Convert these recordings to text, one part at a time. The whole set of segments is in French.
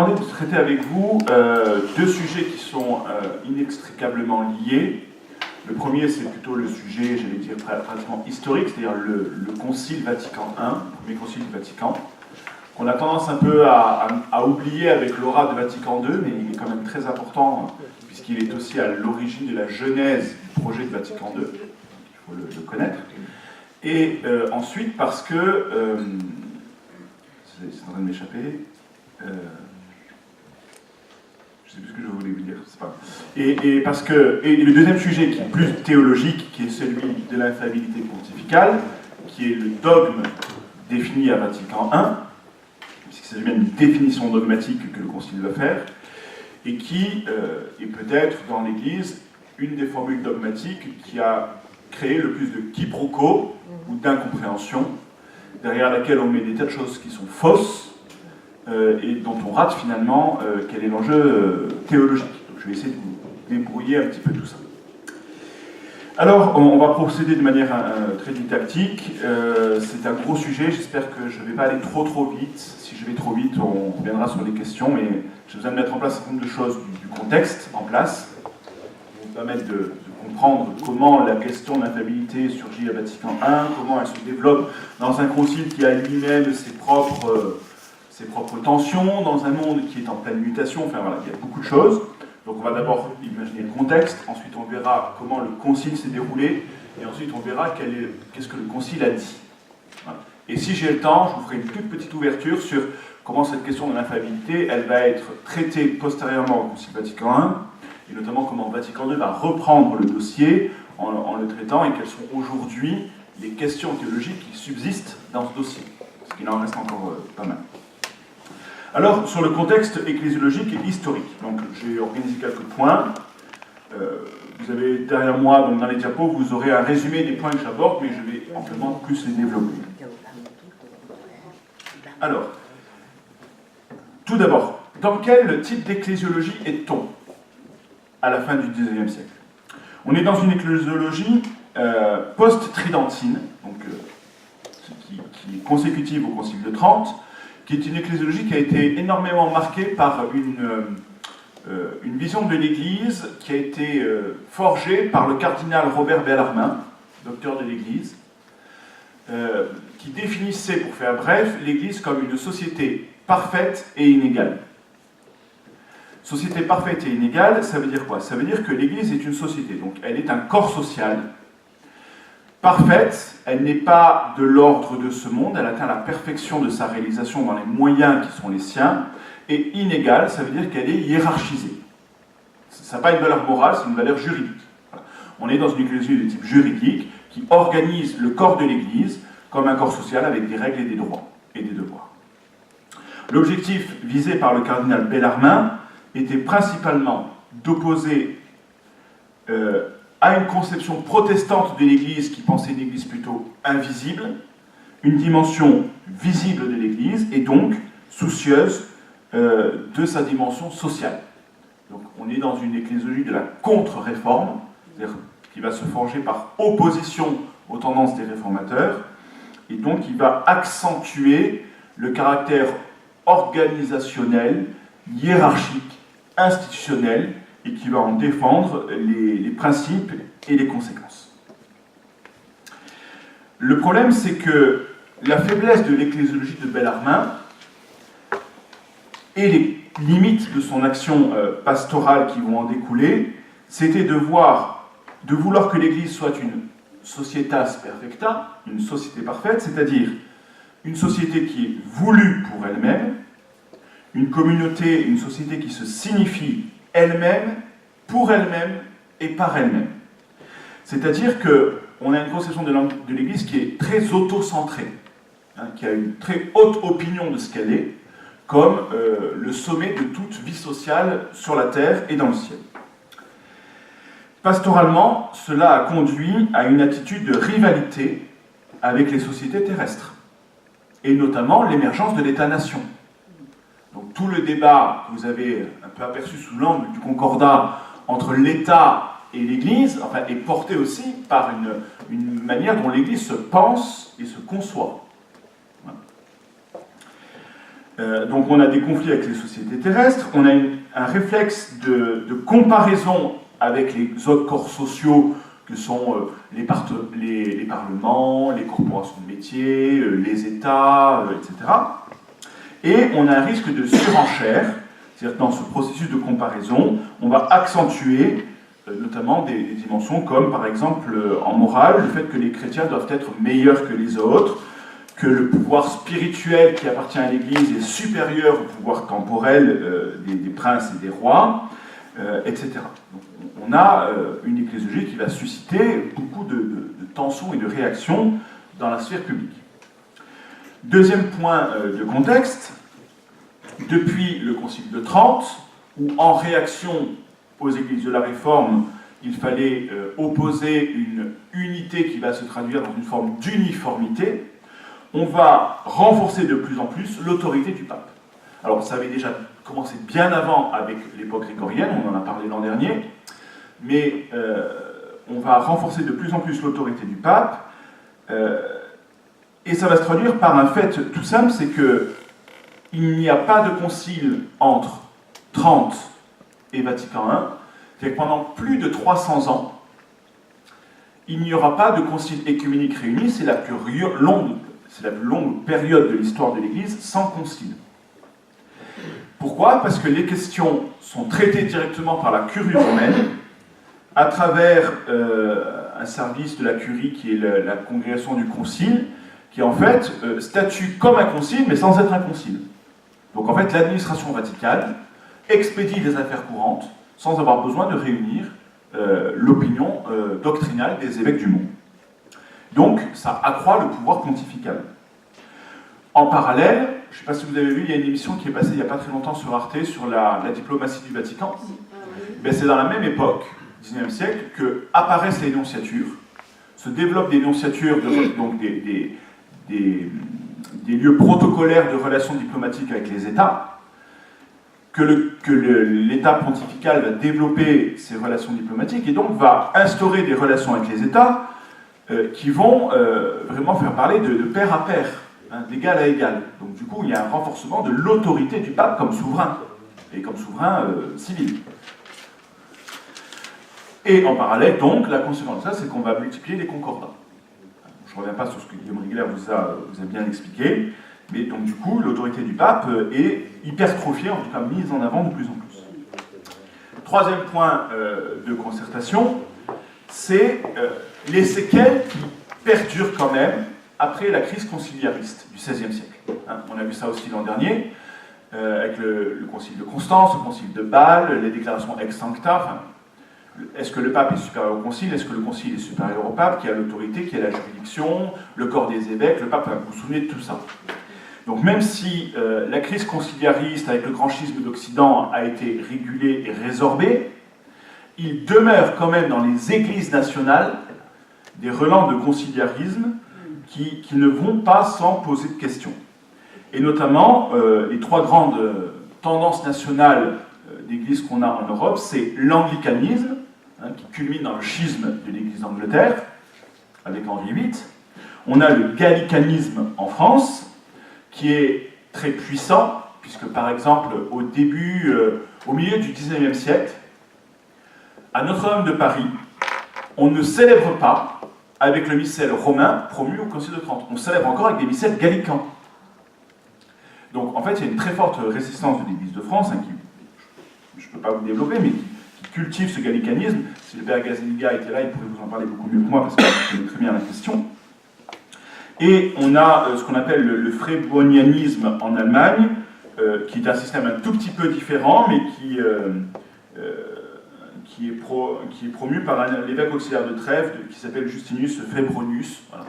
envie de traiter avec vous deux sujets qui sont inextricablement liés. Le premier, c'est plutôt le sujet, j'allais dire, pratiquement historique, c'est-à-dire le Concile Vatican I, le premier Concile du Vatican, qu'on a tendance un peu à oublier avec l'aura de Vatican II, mais il est quand même très important, puisqu'il est aussi à l'origine de la genèse du projet de Vatican II, il faut le connaître. Et ensuite, parce que... c'est en train de m'échapper... je ne sais plus ce que je voulais vous dire, c'est pas grave. Et le deuxième sujet qui est plus théologique, qui est celui de l'infaillibilité pontificale, qui est le dogme défini à Vatican I, puisqu'il s'agit bien d'une définition dogmatique que le Concile va faire, et qui est peut-être dans l'Église une des formules dogmatiques qui a créé le plus de quiproquos ou d'incompréhension, derrière laquelle on met des tas de choses qui sont fausses, et dont on rate finalement quel est l'enjeu théologique. Donc je vais essayer de vous débrouiller un petit peu tout ça. Alors, on va procéder de manière très didactique. C'est un gros sujet, j'espère que je ne vais pas aller trop vite. Si je vais trop vite, on reviendra sur les questions, mais j'ai besoin de mettre en place un certain nombre de choses du contexte en place, pour vous permettre de comprendre comment la question de l'infaillibilité surgit à Vatican I, comment elle se développe dans un concile qui a lui-même ses propres tensions, dans un monde qui est en pleine mutation, enfin voilà, il y a beaucoup de choses. Donc on va d'abord imaginer le contexte, ensuite on verra comment le concile s'est déroulé, et ensuite on verra qu'est-ce que le concile a dit. Voilà. Et si j'ai le temps, je vous ferai une toute petite ouverture sur comment cette question de l'infaillibilité, elle va être traitée postérieurement au concile Vatican I, et notamment comment Vatican II va reprendre le dossier en le traitant, et quelles sont aujourd'hui les questions théologiques qui subsistent dans ce dossier, parce qu'il en reste encore pas mal. Alors, sur le contexte ecclésiologique et historique, donc j'ai organisé quelques points. Vous avez derrière moi, donc dans les diapos, vous aurez un résumé des points que j'aborde, mais je vais amplement plus les développer. Alors, tout d'abord, dans quel type d'ecclésiologie est-on à la fin du XIXe siècle? On est dans une ecclésiologie post-tridentine, donc qui est consécutive au Concile de Trente, qui est une ecclésiologie qui a été énormément marquée par une vision de l'Église qui a été forgée par le cardinal Robert Bellarmin, docteur de l'Église, qui définissait, pour faire bref, l'Église comme une société parfaite et inégale. Société parfaite et inégale, ça veut dire quoi? Ça veut dire que l'Église est une société, donc elle est un corps social. Parfaite, elle n'est pas de l'ordre de ce monde, elle atteint la perfection de sa réalisation dans les moyens qui sont les siens, et inégale, ça veut dire qu'elle est hiérarchisée. Ça n'a pas une valeur morale, c'est une valeur juridique. Voilà. On est dans une ecclésie de type juridique qui organise le corps de l'Église comme un corps social avec des règles et des droits et des devoirs. L'objectif visé par le cardinal Bellarmin était principalement d'opposer à une conception protestante de l'Église qui pensait une Église plutôt invisible, une dimension visible de l'Église et donc soucieuse de sa dimension sociale. Donc on est dans une ecclésiologie de la contre-réforme, c'est-à-dire qui va se forger par opposition aux tendances des réformateurs, et donc qui va accentuer le caractère organisationnel, hiérarchique, institutionnel, et qui va en défendre les principes et les conséquences. Le problème, c'est que la faiblesse de l'ecclésiologie de Bellarmin et les limites de son action pastorale qui vont en découler, c'était de vouloir que l'Église soit une societas perfecta, une société parfaite, c'est-à-dire une société qui est voulue pour elle-même, une communauté, une société qui se signifie elle-même, pour elle-même et par elle-même. C'est-à-dire qu'on a une conception de l'Église qui est très auto-centrée, qui a une très haute opinion de ce qu'elle est, comme le sommet de toute vie sociale sur la terre et dans le ciel. Pastoralement, cela a conduit à une attitude de rivalité avec les sociétés terrestres, et notamment l'émergence de l'État-nation. Donc tout le débat que vous avez un peu aperçu sous l'angle du concordat entre l'État et l'Église, enfin, est porté aussi par une manière dont l'Église se pense et se conçoit. Voilà. Donc on a des conflits avec les sociétés terrestres, on a un réflexe de comparaison avec les autres corps sociaux que sont les parlements, les corporations de métiers, les États, etc. Et on a un risque de surenchère, c'est-à-dire que dans ce processus de comparaison, on va accentuer notamment des dimensions comme, par exemple, en morale, le fait que les chrétiens doivent être meilleurs que les autres, que le pouvoir spirituel qui appartient à l'Église est supérieur au pouvoir temporel des princes et des rois, etc. Donc, on a une ecclésiologie qui va susciter beaucoup de tensions et de réactions dans la sphère publique. Deuxième point de contexte, depuis le Concile de Trente, où en réaction aux églises de la Réforme, il fallait opposer une unité qui va se traduire dans une forme d'uniformité, on va renforcer de plus en plus l'autorité du pape. Alors ça avait déjà commencé bien avant avec l'époque grégorienne, on en a parlé l'an dernier, mais on va renforcer de plus en plus l'autorité du pape, et ça va se traduire par un fait tout simple, c'est qu'il n'y a pas de concile entre Trente et Vatican I, c'est-à-dire que pendant plus de 300 ans, il n'y aura pas de concile écuménique réuni, c'est la plus longue période de l'histoire de l'Église sans concile. Pourquoi? Parce que les questions sont traitées directement par la curie romaine, à travers un service de la curie qui est la congrégation du concile, qui en fait statue comme un concile, mais sans être un concile. Donc en fait, l'administration vaticane expédie les affaires courantes sans avoir besoin de réunir l'opinion doctrinale des évêques du monde. Donc ça accroît le pouvoir pontifical. En parallèle, je ne sais pas si vous avez vu, il y a une émission qui est passée il n'y a pas très longtemps sur Arte sur la diplomatie du Vatican. C'est dans la même époque, 19e siècle, que apparaissent les nonciatures, se développent des nonciatures, donc des lieux protocolaires de relations diplomatiques avec les États, que l'État pontifical va développer ses relations diplomatiques et donc va instaurer des relations avec les États qui vont vraiment faire parler de pair à pair, hein, d'égal à égal. Donc du coup, il y a un renforcement de l'autorité du pape comme souverain, et comme souverain civil. Et en parallèle, donc, la conséquence de ça, c'est qu'on va multiplier les concordats. Je ne reviens pas sur ce que Guillaume Rigler vous a bien expliqué, mais donc du coup, l'autorité du pape est hypertrophiée, en tout cas mise en avant de plus en plus. Troisième point de concertation, c'est les séquelles qui perdurent quand même après la crise conciliariste du XVIe siècle. Hein, on a vu ça aussi l'an dernier, avec le concile de Constance, le concile de Bâle, les déclarations ex sancta. Enfin, est-ce que le pape est supérieur au concile? Est-ce que le concile est supérieur au pape? Qui a l'autorité, qui a la juridiction, le corps des évêques, le pape? Vous vous souvenez de tout ça. Donc même si la crise conciliariste avec le grand schisme d'Occident a été régulée et résorbée, il demeure quand même dans les églises nationales des relents de conciliarisme qui ne vont pas sans poser de questions. Et notamment, les trois grandes tendances nationales d'église qu'on a en Europe, c'est l'anglicanisme, hein, qui culmine dans le schisme de l'église d'Angleterre, avec Henri VIII. On a le gallicanisme en France, qui est très puissant, puisque par exemple, au milieu du XIXe siècle, à Notre-Dame de Paris, on ne célèbre pas avec le missel romain promu au Concile de Trente. On célèbre encore avec des missels gallicans. Donc en fait, il y a une très forte résistance de l'Église de France, hein, qui, je ne peux pas vous développer, mais qui cultive ce gallicanisme. Si le père Gazeliga était là, il pourrait vous en parler beaucoup mieux que moi, parce qu'il connaît très bien la question. Et on a ce qu'on appelle le frébonianisme en Allemagne, qui est un système un tout petit peu différent, mais qui est promu par l'évêque auxiliaire de Trèves, qui s'appelle Justinus Febronius, voilà,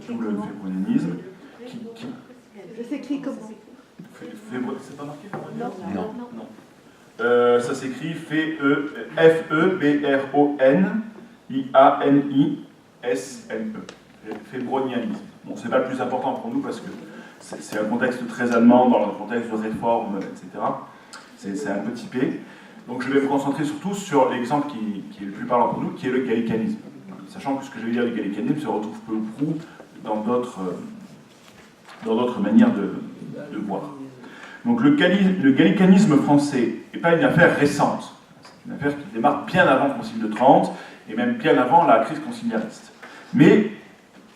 tout le frébonianisme. Ça s'écrit comment? C'est pas marqué? Non. Ça s'écrit Febronianisme. Fébronianisme. Bon, c'est pas le plus important pour nous parce que c'est un contexte très allemand, dans le contexte de réforme, etc. C'est un peu typé. Donc je vais me concentrer surtout sur l'exemple qui est le plus parlant pour nous, qui est le gallicanisme. Sachant que ce que je vais dire du gallicanisme se retrouve peu ou prou dans d'autres manières de voir. Donc le gallicanisme français n'est pas une affaire récente. C'est une affaire qui démarre bien avant le Concile de Trente, et même bien avant la crise conciliariste. Mais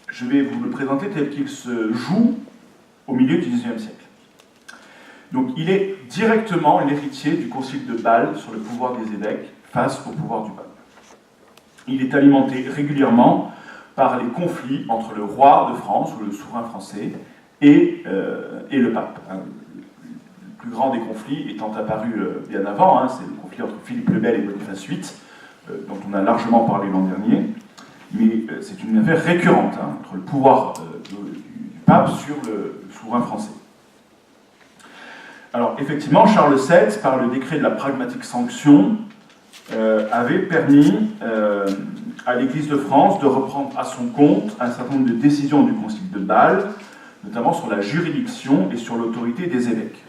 je vais vous le présenter tel qu'il se joue au milieu du XIXe siècle. Donc il est directement l'héritier du Concile de Bâle sur le pouvoir des évêques face au pouvoir du pape. Il est alimenté régulièrement par les conflits entre le roi de France, ou le souverain français, et le pape. Le plus grand des conflits étant apparu bien avant, c'est le conflit entre Philippe le Bel et Boniface VIII, dont on a largement parlé l'an dernier, mais c'est une affaire récurrente entre le pouvoir du pape sur le souverain français. Alors effectivement, Charles VII, par le décret de la pragmatique sanction, avait permis à l'Église de France de reprendre à son compte un certain nombre de décisions du Concile de Bâle, notamment sur la juridiction et sur l'autorité des évêques.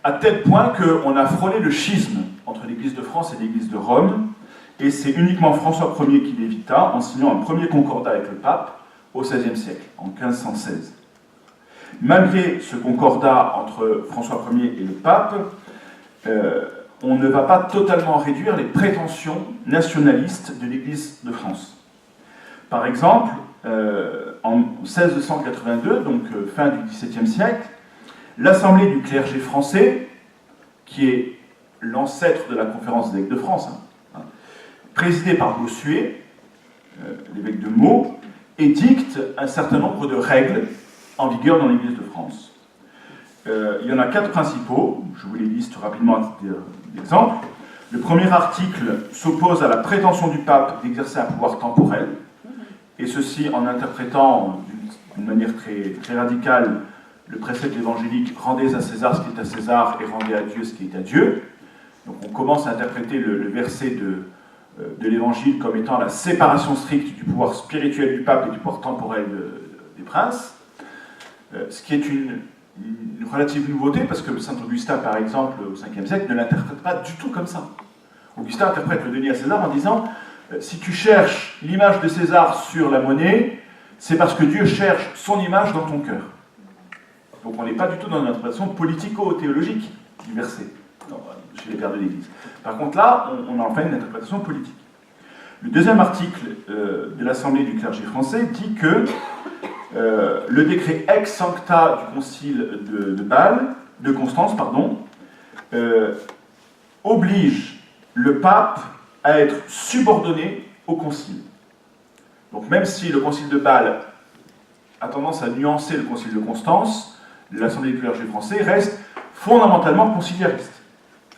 À tel point qu'on a frôlé le schisme entre l'Église de France et l'Église de Rome, et c'est uniquement François Ier qui l'évita en signant un premier concordat avec le pape au XVIe siècle, en 1516. Malgré ce concordat entre François Ier et le pape, on ne va pas totalement réduire les prétentions nationalistes de l'Église de France. Par exemple, en 1682, donc fin du XVIIe siècle, l'Assemblée du clergé français, qui est l'ancêtre de la conférence des évêques de France, présidée par Bossuet, l'évêque de Meaux, édicte un certain nombre de règles en vigueur dans l'Église de France. Il y en a 4 principaux, je vous les liste rapidement à titre d'exemple. Le premier article s'oppose à la prétention du pape d'exercer un pouvoir temporel, et ceci en interprétant d'une manière très radicale le précepte évangélique « Rendez à César ce qui est à César et rendez à Dieu ce qui est à Dieu ». Donc on commence à interpréter le verset de l'Évangile comme étant la séparation stricte du pouvoir spirituel du pape et du pouvoir temporel des princes, ce qui est une relative nouveauté, parce que saint Augustin, par exemple, au Ve siècle, ne l'interprète pas du tout comme ça. Augustin interprète le denier à César en disant « Si tu cherches l'image de César sur la monnaie, c'est parce que Dieu cherche son image dans ton cœur. » Donc on n'est pas du tout dans une interprétation politico-théologique du verset, chez les pères de l'Église. Par contre là, on en fait une interprétation politique. Le deuxième article de l'Assemblée du clergé français dit que le décret ex sancta du concile de Constance, oblige le pape à être subordonné au concile. Donc même si le concile de Bâle a tendance à nuancer le concile de Constance, l'Assemblée du clergé français reste fondamentalement conciliariste.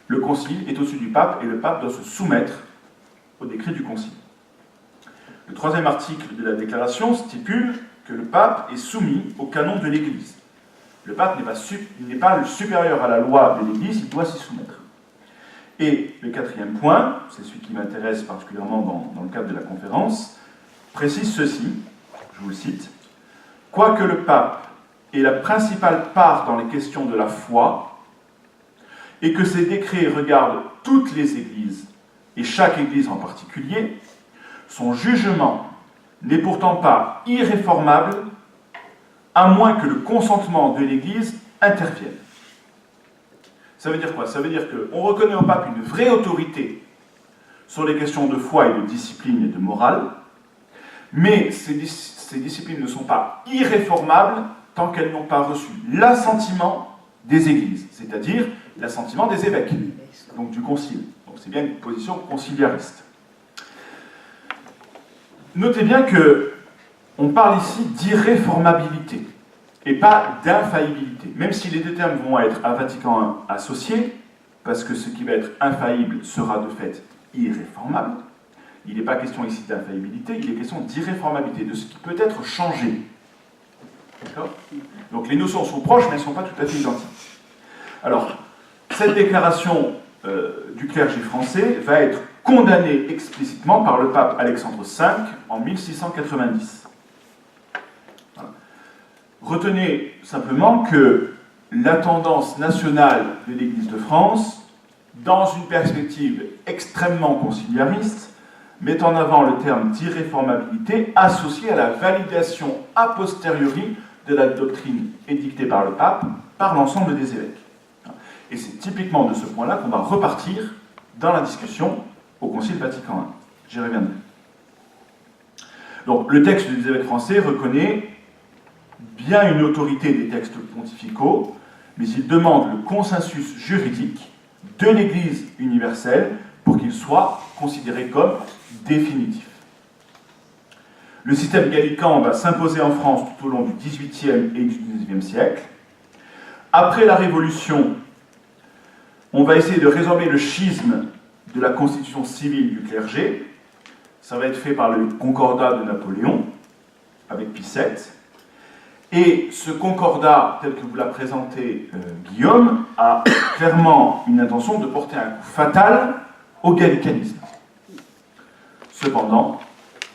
Le concile est au-dessus du pape et le pape doit se soumettre au décret du concile. Le troisième article de la déclaration stipule que le pape est soumis au canon de l'Église. Le pape n'est pas le supérieur à la loi de l'Église, il doit s'y soumettre. Et le quatrième point, c'est celui qui m'intéresse particulièrement dans le cadre de la conférence, précise ceci, je vous le cite, « Quoique le pape ait la principale part dans les questions de la foi, et que ses décrets regardent toutes les églises, et chaque église en particulier, son jugement n'est pourtant pas irréformable, à moins que le consentement de l'Église intervienne. » Ça veut dire quoi? Ça veut dire qu'on reconnaît au pape une vraie autorité sur les questions de foi et de discipline et de morale, mais ces disciplines ne sont pas irréformables tant qu'elles n'ont pas reçu l'assentiment des églises, c'est-à-dire l'assentiment des évêques, donc du concile. Donc c'est bien une position conciliariste. Notez bien qu'on parle ici d'irréformabilité et pas d'infaillibilité, même si les deux termes vont être à Vatican I associés, parce que ce qui va être infaillible sera de fait irréformable. Il n'est pas question ici d'infaillibilité, il est question d'irréformabilité, de ce qui peut être changé. D'accord ? Donc les notions sont proches, mais elles ne sont pas tout à fait identiques. Alors, cette déclaration du clergé français va être condamnée explicitement par le pape Alexandre V en 1690. Voilà. Retenez simplement que la tendance nationale de l'Église de France, dans une perspective extrêmement conciliariste, met en avant le terme d'irréformabilité associé à la validation a posteriori de la doctrine édictée par le pape par l'ensemble des évêques. Et c'est typiquement de ce point-là qu'on va repartir dans la discussion au Concile Vatican I. J'y reviendrai. Donc, le texte des évêques français reconnaît bien une autorité des textes pontificaux, mais il demande le consensus juridique de l'Église universelle pour qu'il soit considéré comme définitif. Le système gallican va s'imposer en France tout au long du XVIIIe et du XIXe siècle. Après la Révolution, on va essayer de résorber le schisme de la constitution civile du clergé. Ça va être fait par le concordat de Napoléon, avec Pie VII. Et ce concordat, tel que vous l'a présenté Guillaume, a clairement une intention de porter un coup fatal au gallicanisme. Cependant,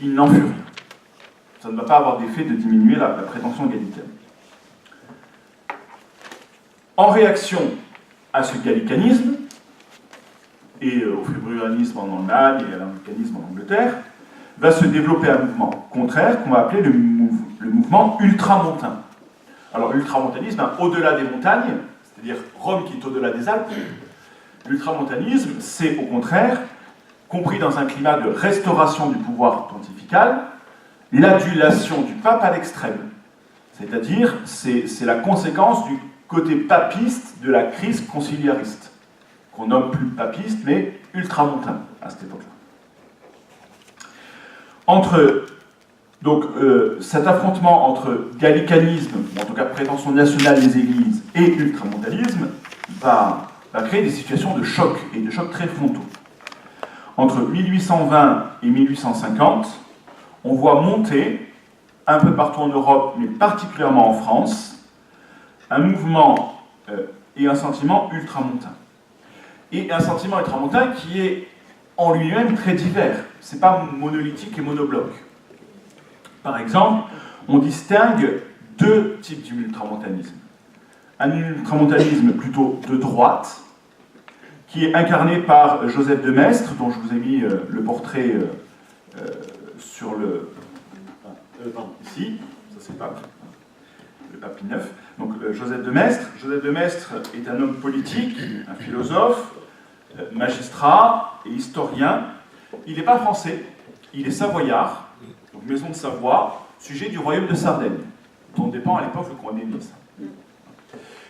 il n'en fut rien. Ça ne va pas avoir d'effet de diminuer la prétention gallicane. En réaction à ce gallicanisme, et au fébrianisme en Allemagne et à l'anglicanisme en Angleterre, va se développer un mouvement contraire qu'on va appeler le mouvement ultramontain. Alors l'ultramontanisme, au-delà des montagnes, c'est-à-dire Rome qui est au-delà des Alpes, l'ultramontanisme, c'est au contraire, compris dans un climat de restauration du pouvoir pontifical, l'adulation du pape à l'extrême. C'est-à-dire, c'est la conséquence du côté papiste de la crise conciliariste, qu'on nomme plus papiste, mais ultramontain à cette époque-là. Cet affrontement entre gallicanisme, ou en tout cas prétention nationale des églises, et ultramontanisme, va créer des situations de choc, et de chocs très frontaux. Entre 1820 et 1850, on voit monter, un peu partout en Europe, mais particulièrement en France, un mouvement et un sentiment ultramontain. Et un sentiment ultramontain qui est en lui-même très divers. Ce n'est pas monolithique et monobloc. Par exemple, on distingue deux types d'ultramontanisme. Un ultramontanisme plutôt de droite, qui est incarné par Joseph de Maistre, dont je vous ai mis le portrait sur le... ici, ça c'est pas le pape Pie IX. Donc Joseph de Maistre. Joseph de Maistre est un homme politique, un philosophe, magistrat et historien. Il n'est pas français, il est savoyard, donc maison de Savoie, sujet du royaume de Sardaigne, dont dépend à l'époque le couronnement de Nice.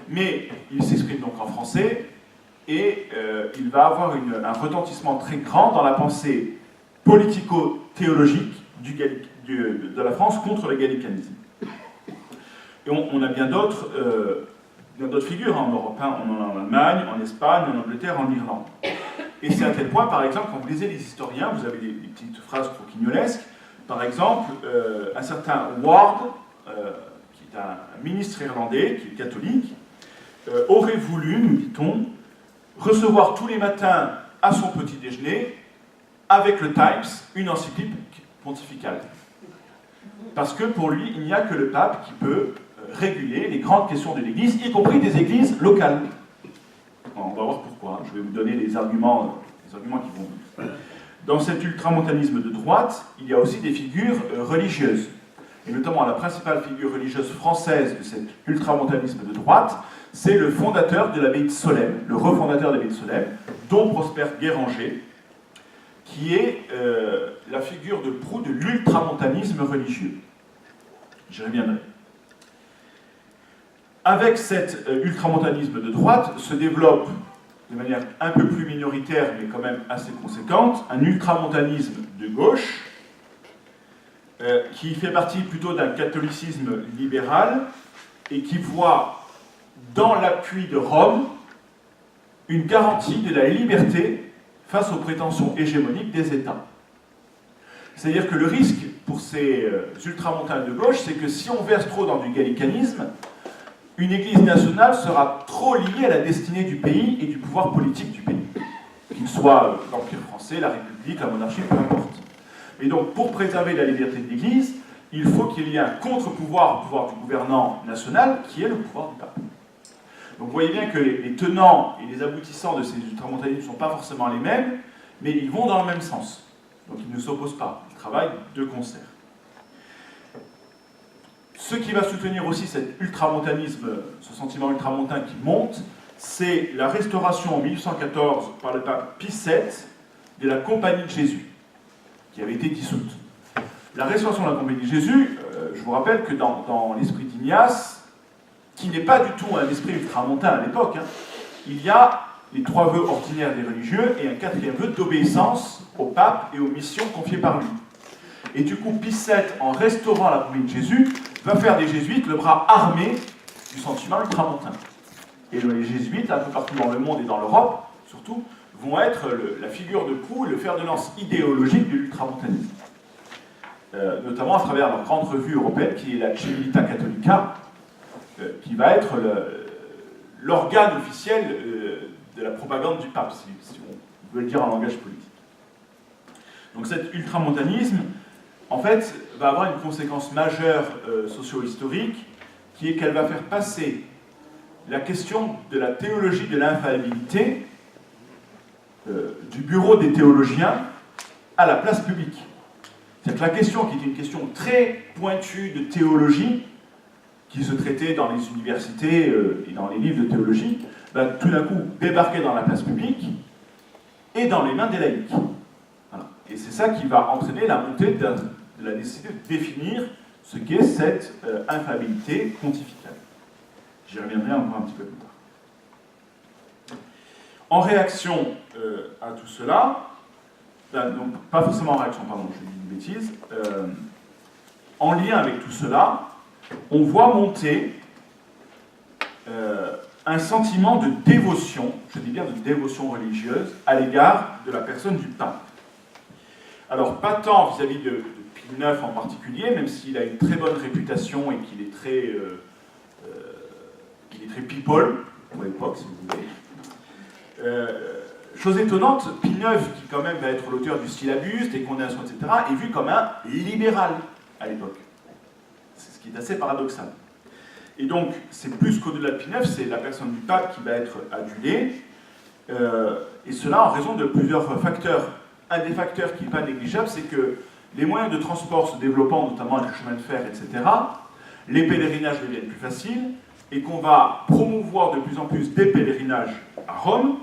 Mais il s'exprime donc en français et il va avoir un retentissement très grand dans la pensée politico-théologique de la France contre le gallicanisme. Et on a bien d'autres figures en Europe. Hein. On en a en Allemagne, en Espagne, en Angleterre, en Irlande. Et c'est à tel point, par exemple, quand vous lisez les historiens, vous avez des petites phrases croquignolesques. Par exemple, un certain Ward, qui est un ministre irlandais, qui est catholique, aurait voulu, nous dit-on, recevoir tous les matins à son petit déjeuner, avec le Times, une encyclique pontificale. Parce que pour lui, il n'y a que le pape qui peut réguler les grandes questions de l'Église, y compris des églises locales. On va voir pourquoi. Je vais vous donner les arguments qui vont. Dans cet ultramontanisme de droite, il y a aussi des figures religieuses. Et notamment la principale figure religieuse française de cet ultramontanisme de droite, c'est le fondateur de l'abbaye de Solesmes, le refondateur de l'abbaye de Solesmes, Don Prosper Guéranger, qui est la figure de proue de l'ultramontanisme religieux. J'y reviendrai. Avec cet ultramontanisme de droite se développe, de manière un peu plus minoritaire, mais quand même assez conséquente, un ultramontanisme de gauche, qui fait partie plutôt d'un catholicisme libéral, et qui voit dans l'appui de Rome une garantie de la liberté face aux prétentions hégémoniques des États. C'est-à-dire que le risque pour ces ultramontains de gauche, c'est que si on verse trop dans du gallicanisme, une Église nationale sera trop liée à la destinée du pays et du pouvoir politique du pays, qu'il soit l'Empire français, la République, la monarchie, peu importe. Et donc, pour préserver la liberté de l'Église, il faut qu'il y ait un contre-pouvoir au pouvoir du gouvernant national, qui est le pouvoir du pape. Donc vous voyez bien que les tenants et les aboutissants de ces ultramontanismes ne sont pas forcément les mêmes, mais ils vont dans le même sens. Donc ils ne s'opposent pas, ils travaillent de concert. Ce qui va soutenir aussi cet ultramontanisme, ce sentiment ultramontain qui monte, c'est la restauration en 1814 par le pape Pie VII de la Compagnie de Jésus, qui avait été dissoute. La restauration de la Compagnie de Jésus, je vous rappelle que dans l'esprit d'Ignace, qui n'est pas du tout un esprit ultramontain à l'époque, il y a les 3 vœux ordinaires des religieux et un 4e vœu d'obéissance au pape et aux missions confiées par lui. Et du coup, Pie VII, en restaurant la Compagnie de Jésus, va faire des jésuites le bras armé du sentiment ultramontain. Et les jésuites, un peu partout dans le monde et dans l'Europe, surtout, vont être la figure de proue et le fer de lance idéologique de l'ultramontanisme. Notamment à travers leur grande revue européenne, qui est la Civiltà Catholica, qui va être l'organe officiel de la propagande du pape, si on veut le dire en langage politique. Donc cet ultramontanisme, en fait, va avoir une conséquence majeure socio-historique, qui est qu'elle va faire passer la question de la théologie de l'infaillibilité du bureau des théologiens à la place publique. C'est-à-dire que la question, qui était une question très pointue de théologie, qui se traitait dans les universités et dans les livres de théologie, va tout d'un coup débarquer dans la place publique et dans les mains des laïcs. Voilà. Et c'est ça qui va entraîner la montée de la nécessité de définir ce qu'est cette infaillibilité pontificale. J'y reviendrai encore un petit peu plus tard. En réaction à tout cela, non, pas forcément en réaction, pardon, je dis une bêtise, en lien avec tout cela, on voit monter un sentiment de dévotion, je dis bien de dévotion religieuse, à l'égard de la personne du pape. Alors, pas tant vis-à-vis de Pie IX en particulier, même s'il a une très bonne réputation et qu'il est très people, pour l'époque, si vous voulez. Chose étonnante, Pie IX, qui quand même va être l'auteur du Syllabus, des condamnations, etc., est vu comme un libéral à l'époque. C'est ce qui est assez paradoxal. Et donc, c'est plus qu'au-delà de Pie IX, c'est la personne du pape qui va être adulée, et cela en raison de plusieurs facteurs. Un des facteurs qui n'est pas négligeable, c'est que les moyens de transport se développant, notamment avec le chemin de fer, etc., les pèlerinages deviennent plus faciles, et qu'on va promouvoir de plus en plus des pèlerinages à Rome.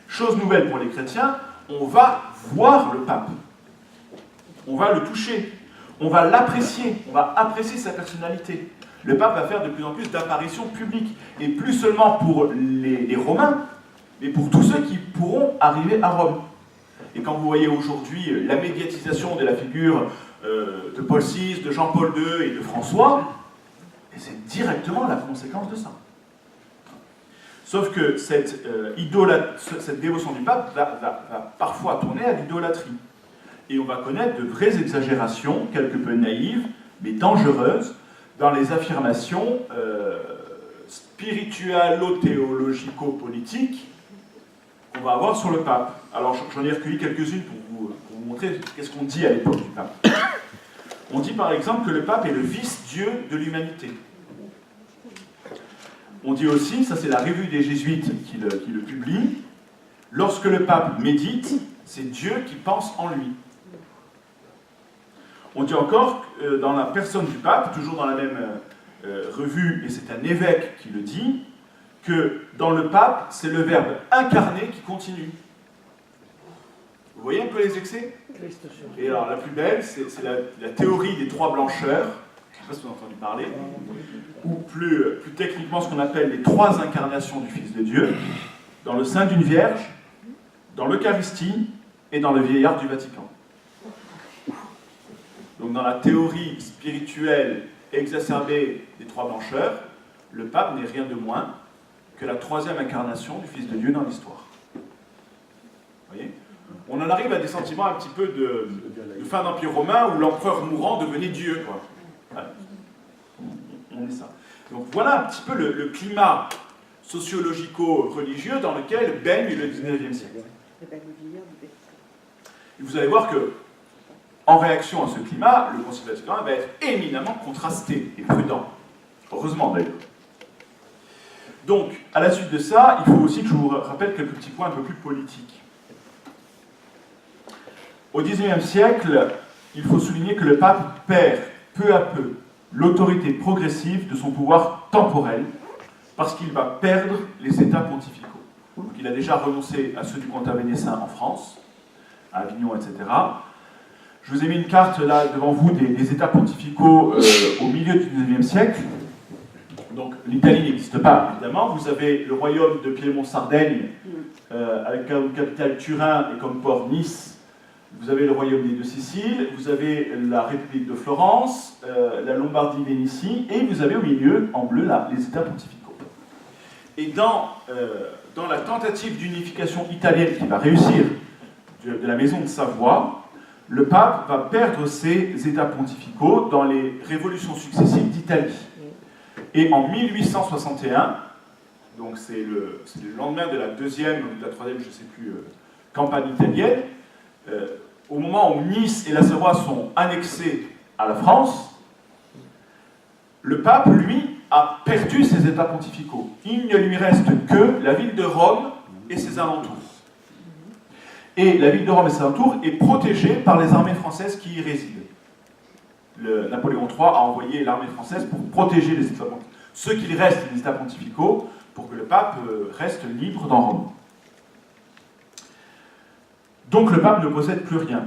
Chose nouvelle pour les chrétiens, on va voir le pape. On va le toucher. On va l'apprécier. On va apprécier sa personnalité. Le pape va faire de plus en plus d'apparitions publiques. Et plus seulement pour les Romains, mais pour tous ceux qui pourront arriver à Rome. Et quand vous voyez aujourd'hui la médiatisation de la figure de Paul VI, de Jean-Paul II et de François, c'est directement la conséquence de ça. Sauf que cette dévotion du pape va parfois tourner à l'idolâtrie. Et on va connaître de vraies exagérations, quelque peu naïves, mais dangereuses, dans les affirmations spiritualo-théologico-politiques qu'on va avoir sur le pape. Alors j'en ai recueilli quelques-unes pour vous montrer qu'est-ce qu'on dit à l'époque du pape. On dit par exemple que le pape est le vice-dieu de l'humanité. On dit aussi, ça c'est la revue des jésuites qui le publie, lorsque le pape médite, c'est Dieu qui pense en lui. On dit encore, dans la personne du pape, toujours dans la même revue, et c'est un évêque qui le dit, que dans le pape, c'est le verbe incarné qui continue. Vous voyez un peu les excès? Et alors la plus belle, c'est la théorie des 3 blancheurs, je ne sais pas si vous avez entendu parler, ou plus techniquement ce qu'on appelle les 3 incarnations du Fils de Dieu, dans le sein d'une Vierge, dans l'Eucharistie et dans le vieillard du Vatican. Donc dans la théorie spirituelle exacerbée des 3 blancheurs, le pape n'est rien de moins que la 3e incarnation du Fils de Dieu dans l'histoire. Vous voyez? On en arrive à des sentiments un petit peu de fin d'Empire romain où l'empereur mourant devenait Dieu, quoi. Voilà. On est ça. Donc voilà un petit peu le climat sociologico-religieux dans lequel baigne le XIXe siècle. Et vous allez voir que, en réaction à ce climat, le Concile Vatican va être éminemment contrasté et prudent. Heureusement d'ailleurs. Donc, à la suite de ça, il faut aussi que je vous rappelle quelques petits points un peu plus politiques. Au XIXe siècle, il faut souligner que le pape perd peu à peu l'autorité progressive de son pouvoir temporel parce qu'il va perdre les États pontificaux. Donc il a déjà renoncé à ceux du comtat vénétien en France, à Avignon, etc. Je vous ai mis une carte là devant vous des États pontificaux au milieu du XIXe siècle. Donc l'Italie n'existe pas, évidemment. Vous avez le royaume de Piémont-Sardaigne, avec comme capitale Turin et comme port Nice. Vous avez le royaume des deux Siciles, vous avez la République de Florence, la Lombardie-Vénétie, et vous avez au milieu, en bleu, là, les États pontificaux. Et dans la tentative d'unification italienne qui va réussir de la maison de Savoie, le pape va perdre ses États pontificaux dans les révolutions successives d'Italie. Et en 1861, donc c'est le lendemain de la deuxième ou de la troisième, je ne sais plus, campagne italienne, au moment où Nice et la Savoie sont annexés à la France, le pape, lui, a perdu ses États pontificaux. Il ne lui reste que la ville de Rome et ses alentours. Et la ville de Rome et ses alentours est protégée par les armées françaises qui y résident. Napoléon III a envoyé l'armée française pour protéger les États pontificaux, ceux qu'il reste des États pontificaux, pour que le pape reste libre dans Rome. Donc le pape ne possède plus rien.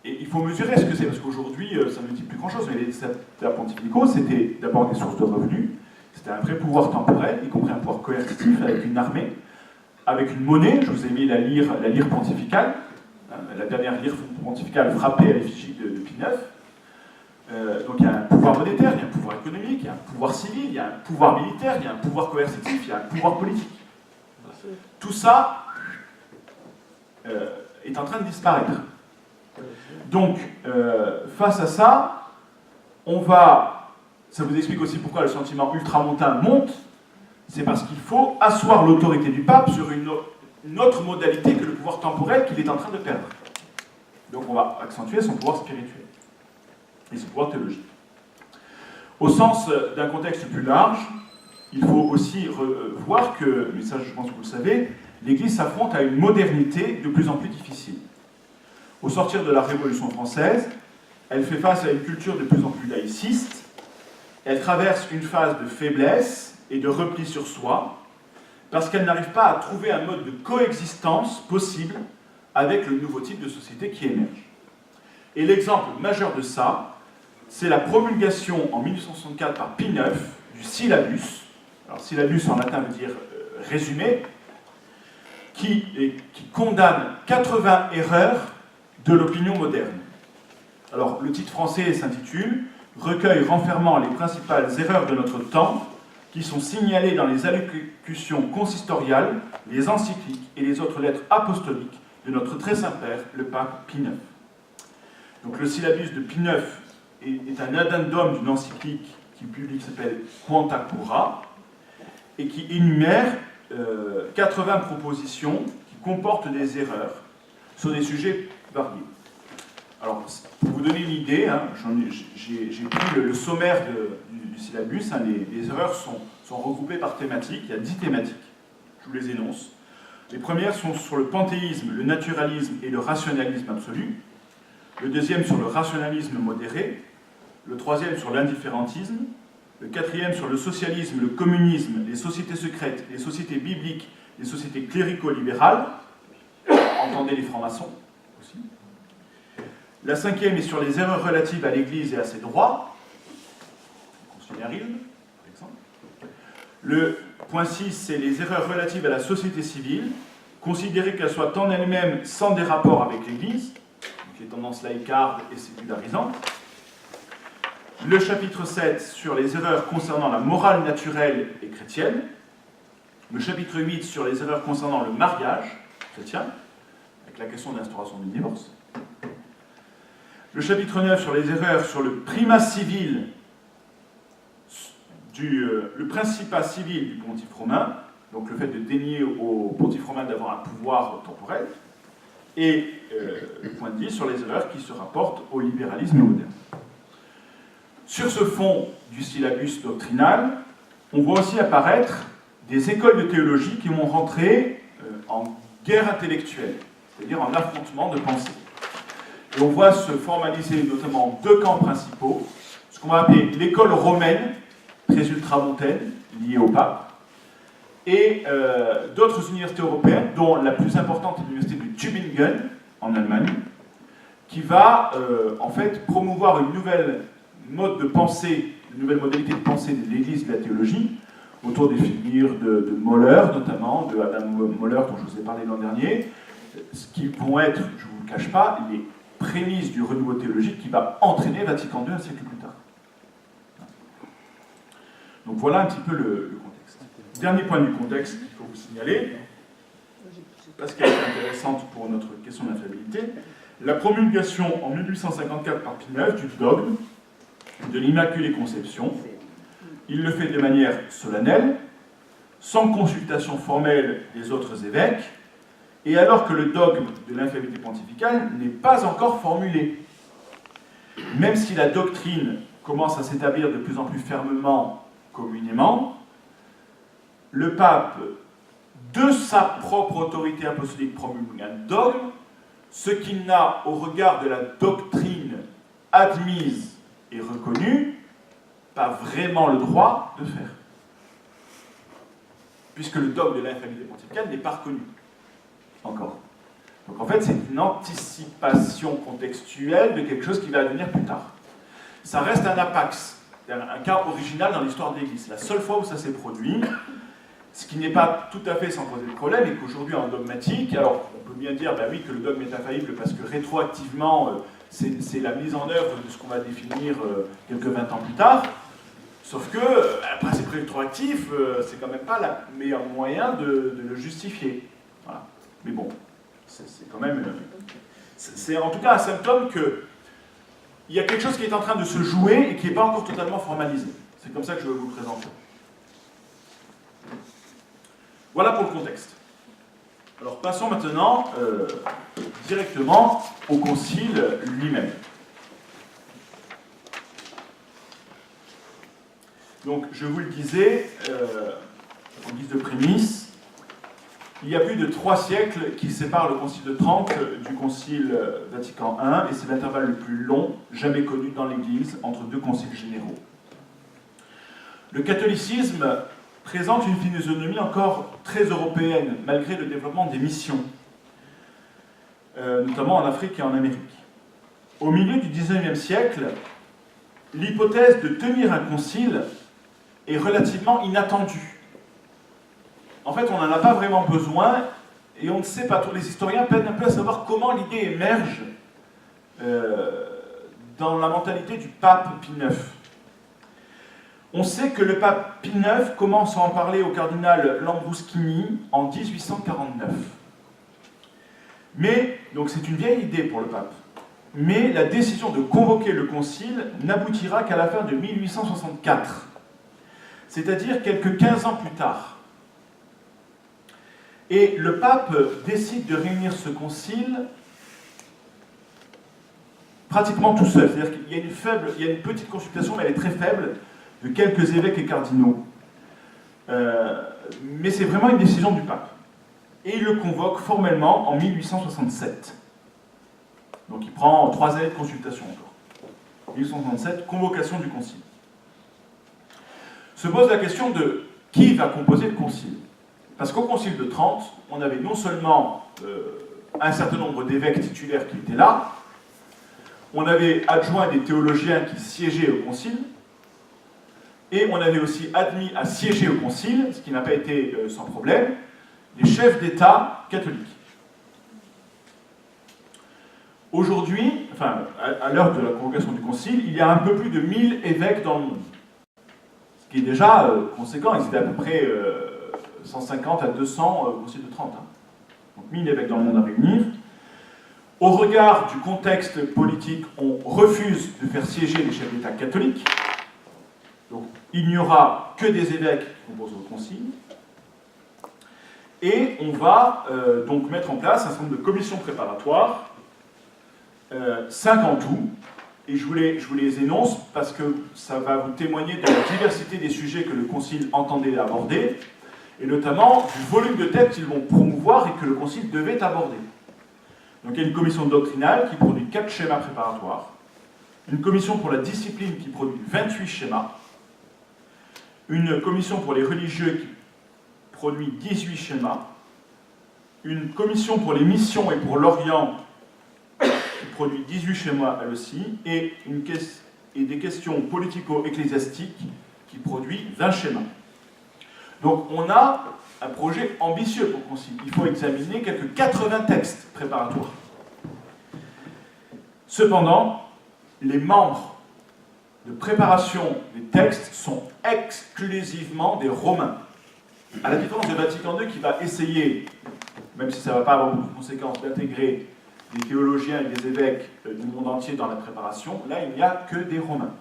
Et il faut mesurer ce que c'est, parce qu'aujourd'hui, ça ne dit plus grand-chose, mais les États pontificaux, c'était d'abord des sources de revenus, c'était un vrai pouvoir temporel, y compris un pouvoir coercitif, avec une armée, avec une monnaie. Je vous ai mis la lyre pontificale, la dernière lyre pontificale frappée à l'effigie de Pie IX. Donc il y a un pouvoir monétaire, il y a un pouvoir économique, il y a un pouvoir civil, il y a un pouvoir militaire, il y a un pouvoir coercitif, il y a un pouvoir politique. Tout ça est en train de disparaître. Donc, face à ça, ça vous explique aussi pourquoi le sentiment ultramontain monte, c'est parce qu'il faut asseoir l'autorité du pape sur une autre modalité que le pouvoir temporel qu'il est en train de perdre. Donc on va accentuer son pouvoir spirituel et son pouvoir théologique. Au sens d'un contexte plus large, il faut aussi voir que, mais ça je pense que vous le savez, l'Église s'affronte à une modernité de plus en plus difficile. Au sortir de la Révolution française, elle fait face à une culture de plus en plus laïciste, elle traverse une phase de faiblesse et de repli sur soi, parce qu'elle n'arrive pas à trouver un mode de coexistence possible avec le nouveau type de société qui émerge. Et l'exemple majeur de ça, c'est la promulgation en 1864 par Pie IX du syllabus. Alors syllabus en latin veut dire résumé, qui condamne 80 erreurs de l'opinion moderne. Alors le titre français s'intitule « Recueil renfermant les principales erreurs de notre temps qui sont signalées dans les allocutions consistoriales, les encycliques et les autres lettres apostoliques de notre très Saint-Père, le pape Pie IX. » Donc le syllabus de Pie IX est un addendum d'une encyclique qui publie, qui s'appelle Quanta Cura, et qui énumère 80 propositions qui comportent des erreurs sur des sujets variés. Alors, pour vous donner une idée, hein, j'ai pris le sommaire du syllabus. Hein, les erreurs sont regroupées par thématiques. Il y a 10 thématiques. Je vous les énonce. Les premières sont sur le panthéisme, le naturalisme et le rationalisme absolu. Le deuxième sur le rationalisme modéré. Le troisième sur l'indifférentisme. Le quatrième sur le socialisme, le communisme, les sociétés secrètes, les sociétés bibliques, les sociétés clérico-libérales. Entendez les francs-maçons aussi. La cinquième est sur les erreurs relatives à l'Église et à ses droits. Consularisme, par exemple. Le point 6, c'est les erreurs relatives à la société civile, considérer qu'elle soit en elle-même sans des rapports avec l'Église, donc les tendances laïcardes et sécularisantes. Le chapitre 7 sur les erreurs concernant la morale naturelle et chrétienne. Le chapitre 8 sur les erreurs concernant le mariage chrétien, avec la question de l'instauration du divorce. Le chapitre 9 sur les erreurs sur le primat civil, le principat civil du pontife romain, donc le fait de dénier au pontife romain d'avoir un pouvoir temporel. Et le point 10 sur les erreurs qui se rapportent au libéralisme moderne. Sur ce fond du syllabus doctrinal, on voit aussi apparaître des écoles de théologie qui vont rentrer en guerre intellectuelle, c'est-à-dire en affrontement de pensée. Et on voit se formaliser notamment deux camps principaux, ce qu'on va appeler l'école romaine, très ultramontaine, liée au pape, et d'autres universités européennes, dont la plus importante est l'université de Tübingen, en Allemagne, qui va en fait promouvoir une nouvelle mode de pensée, une nouvelle modalité de pensée de l'Église et de la théologie, autour des figures de Moller, notamment, de Adam Moller, dont je vous ai parlé l'an dernier, ce qui vont être, je ne vous le cache pas, les prémices du renouveau théologique qui va entraîner Vatican II un siècle plus tard. Donc voilà un petit peu le contexte. Dernier point du contexte qu'il faut vous signaler, parce qu'elle est intéressante pour notre question d'infaillibilité, la promulgation en 1854 par Pie IX du dogme de l'Immaculée Conception. Il le fait de manière solennelle, sans consultation formelle des autres évêques, et alors que le dogme de l'infaillibilité pontificale n'est pas encore formulé. Même si la doctrine commence à s'établir de plus en plus fermement communément, le pape, de sa propre autorité apostolique, promulgue un dogme, ce qu'il n'a, au regard de la doctrine admise et reconnue, pas vraiment le droit de faire. Puisque le dogme de l'infaillibilité pontificale n'est pas reconnu. Encore. Donc en fait, c'est une anticipation contextuelle de quelque chose qui va advenir plus tard. Ça reste un apax, un cas original dans l'histoire de l'Église. La seule fois où ça s'est produit, ce qui n'est pas tout à fait sans poser de problème, et qu'aujourd'hui en dogmatique, alors on peut bien dire, ben oui, que le dogme est infaillible parce que rétroactivement, c'est la mise en œuvre de ce qu'on va définir quelques 20 ans plus tard, sauf que, un principe rétroactif, c'est quand même pas le meilleur moyen de le justifier. Voilà. Mais bon, c'est quand même... c'est en tout cas un symptôme que il y a quelque chose qui est en train de se jouer et qui n'est pas encore totalement formalisé. C'est comme ça que je vais vous le présenter. Voilà pour le contexte. Alors passons maintenant directement au concile lui-même. Donc je vous le disais, en guise de prémisse, il y a plus de 3 siècles qui séparent le concile de Trente du concile Vatican I, et c'est l'intervalle le plus long jamais connu dans l'Église entre 2 conciles généraux. Le catholicisme présente une physionomie encore très européenne, malgré le développement des missions, notamment en Afrique et en Amérique. Au milieu du XIXe siècle, l'hypothèse de tenir un concile est relativement inattendue. En fait, on n'en a pas vraiment besoin, et on ne sait pas, tous les historiens peinent un peu à savoir comment l'idée émerge dans la mentalité du pape Pie IX. On sait que le pape Pie IX commence à en parler au cardinal Lambruschini en 1849. Mais, donc c'est une vieille idée pour le pape, mais la décision de convoquer le concile n'aboutira qu'à la fin de 1864, c'est-à-dire quelques 15 ans plus tard. Et le pape décide de réunir ce concile pratiquement tout seul, c'est-à-dire qu'il y a une petite consultation, mais elle est très faible, de quelques évêques et cardinaux. Mais c'est vraiment une décision du pape. Et il le convoque formellement en 1867. Donc il prend 3 années de consultation encore. 1867, convocation du concile. Se pose la question de qui va composer le concile. Parce qu'au concile de Trente, on avait non seulement un certain nombre d'évêques titulaires qui étaient là, on avait adjoint des théologiens qui siégeaient au concile, et on avait aussi admis à siéger au concile, ce qui n'a pas été sans problème, les chefs d'État catholiques. Aujourd'hui, enfin, à l'heure de la convocation du concile, il y a un peu plus de 1000 évêques dans le monde. Ce qui est déjà conséquent, ils étaient à peu près 150 à 200 au concile de Trente. Donc 1000 évêques dans le monde à réunir. Au regard du contexte politique, on refuse de faire siéger les chefs d'État catholiques. Donc il n'y aura que des évêques qui composent le concile. Et on va donc mettre en place un certain nombre de commissions préparatoires, 5 en tout, et je vous les énonce parce que ça va vous témoigner de la diversité des sujets que le concile entendait aborder, et notamment du volume de thèmes qu'ils vont promouvoir et que le concile devait aborder. Donc il y a une commission doctrinale qui produit 4 schémas préparatoires, une commission pour la discipline qui produit 28 schémas, une commission pour les religieux qui produit 18 schémas, une commission pour les missions et pour l'Orient qui produit 18 schémas elle aussi, et des questions politico-ecclésiastiques qui produit 20 schémas. Donc on a un projet ambitieux pour le Concile. Il faut examiner quelques 80 textes préparatoires. Cependant, les membres de préparation des textes sont exclusivement des Romains. À la différence de Vatican II qui va essayer, même si ça ne va pas avoir beaucoup de conséquences, d'intégrer des théologiens et des évêques du monde entier dans la préparation, là il n'y a que des Romains.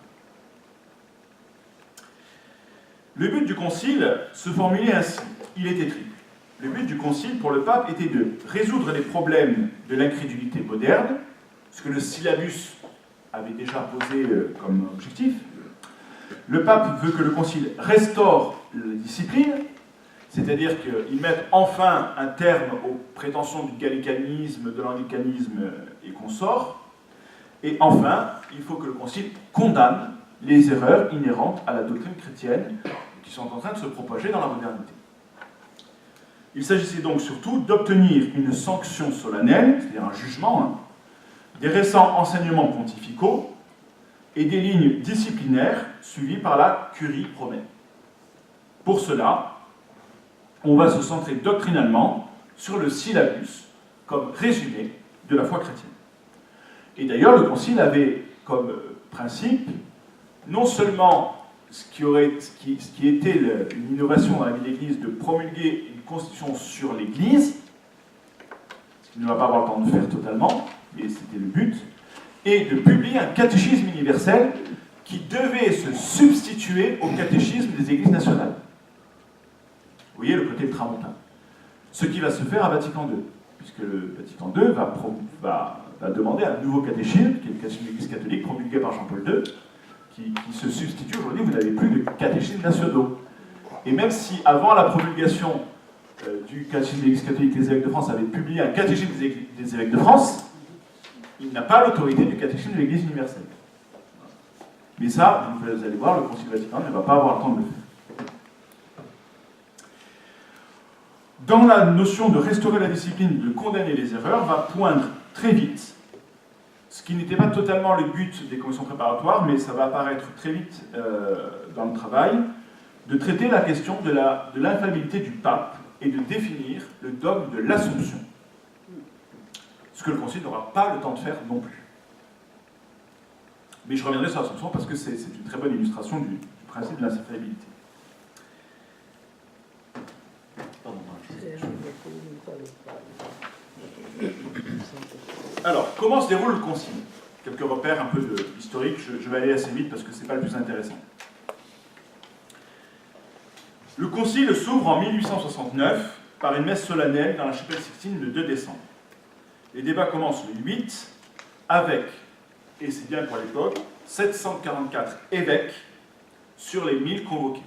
Le but du Concile se formulait ainsi. Il était triple. Le but du Concile pour le pape était de résoudre les problèmes de l'incrédulité moderne, ce que le syllabus avait déjà posé comme objectif. Le pape veut que le Concile restaure la discipline, c'est-à-dire qu'il mette enfin un terme aux prétentions du gallicanisme, de l'anglicanisme et consorts. Et enfin, il faut que le Concile condamne les erreurs inhérentes à la doctrine chrétienne qui sont en train de se propager dans la modernité. Il s'agissait donc surtout d'obtenir une sanction solennelle, c'est-à-dire un jugement, des récents enseignements pontificaux et des lignes disciplinaires suivies par la curie romaine. Pour cela, on va se centrer doctrinalement sur le syllabus comme résumé de la foi chrétienne. Et d'ailleurs, le Concile avait comme principe non seulement ce qui était une innovation dans la vie de l'Église, de promulguer une constitution sur l'Église, ce qu'il ne va pas avoir le temps de faire totalement, mais c'était le but, et de publier un catéchisme universel qui devait se substituer au catéchisme des Églises nationales. Vous voyez le côté tramontain. Ce qui va se faire à Vatican II, puisque le Vatican II va demander un nouveau catéchisme, qui est le catéchisme de l'Église catholique, promulgué par Jean-Paul II, qui se substitue aujourd'hui. Vous n'avez plus de catéchismes nationaux. Et même si, avant la promulgation du catéchisme de l'Église catholique, les évêques de France avaient publié un catéchisme des évêques de France, il n'a pas l'autorité du catéchisme de l'Église universelle. Mais ça, vous allez voir, le Concile Vatican ne va pas avoir le temps de le faire. Dans la notion de restaurer la discipline, de condamner les erreurs, va poindre très vite, ce qui n'était pas totalement le but des commissions préparatoires, mais ça va apparaître très vite dans le travail, de traiter la question de l'infaillibilité du pape et de définir le dogme de l'Assomption. Ce que le Concile n'aura pas le temps de faire non plus. Mais je reviendrai sur l'Assomption parce que c'est une très bonne illustration du principe de l'infaillibilité. Alors, comment se déroule le Concile? Quelques repères un peu historiques, je vais aller assez vite parce que ce n'est pas le plus intéressant. Le Concile s'ouvre en 1869 par une messe solennelle dans la chapelle Sixtine le 2 décembre. Les débats commencent le 8 avec, et c'est bien pour l'époque, 744 évêques sur les 1000 convoqués.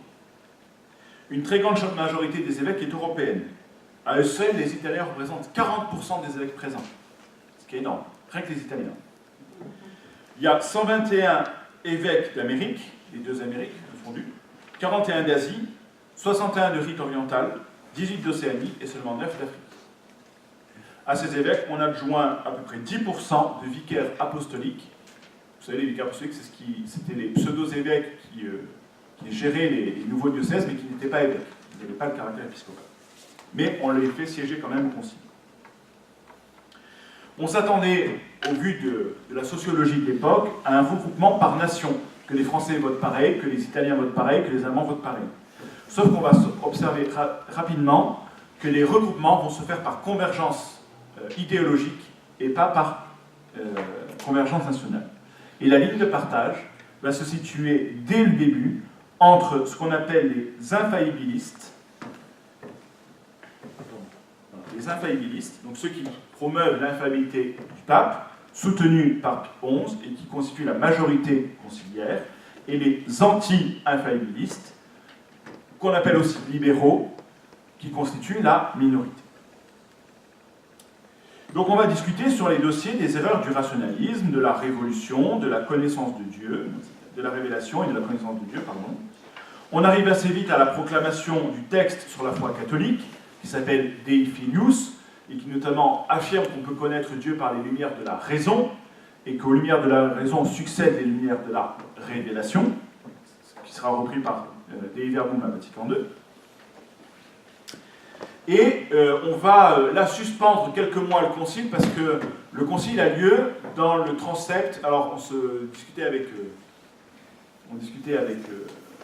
Une très grande majorité des évêques est européenne. À eux seuls, les Italiens représentent 40% des évêques présents. Ce qui est énorme, rien que les Italiens. Il y a 121 évêques d'Amérique, les deux Amériques confondues, 41 d'Asie, 61 de rite oriental, 18 d'Océanie et seulement 9 d'Afrique. À ces évêques, on adjoint à peu près 10% de vicaires apostoliques. Vous savez, les vicaires apostoliques, c'était les pseudo-évêques qui géraient les nouveaux diocèses, mais qui n'étaient pas évêques. Ils n'avaient pas le caractère épiscopal. Mais on les fait siéger quand même au concile. On s'attendait, au vu de la sociologie de l'époque, à un regroupement par nation, que les Français votent pareil, que les Italiens votent pareil, que les Allemands votent pareil. Sauf qu'on va observer rapidement que les regroupements vont se faire par convergence idéologique et pas par convergence nationale. Et la ligne de partage va se situer dès le début entre ce qu'on appelle les infaillibilistes, donc ceux qui promeuvent l'infaillibilité du pape, soutenus par Pie XI et qui constituent la majorité conciliaire, et les anti-infaillibilistes, qu'on appelle aussi libéraux, qui constituent la minorité. Donc on va discuter sur les dossiers des erreurs du rationalisme, de la révolution, de la connaissance de Dieu, de la révélation et de la connaissance de Dieu, pardon. On arrive assez vite à la proclamation du texte sur la foi catholique, qui s'appelle Dei Filius, et qui notamment affirme qu'on peut connaître Dieu par les lumières de la raison, et qu'aux lumières de la raison succèdent les lumières de la révélation, ce qui sera repris par Dei Verbum à Vatican II. Et on va là suspendre quelques mois le concile, parce que le concile a lieu dans le transept. Alors on discutait avec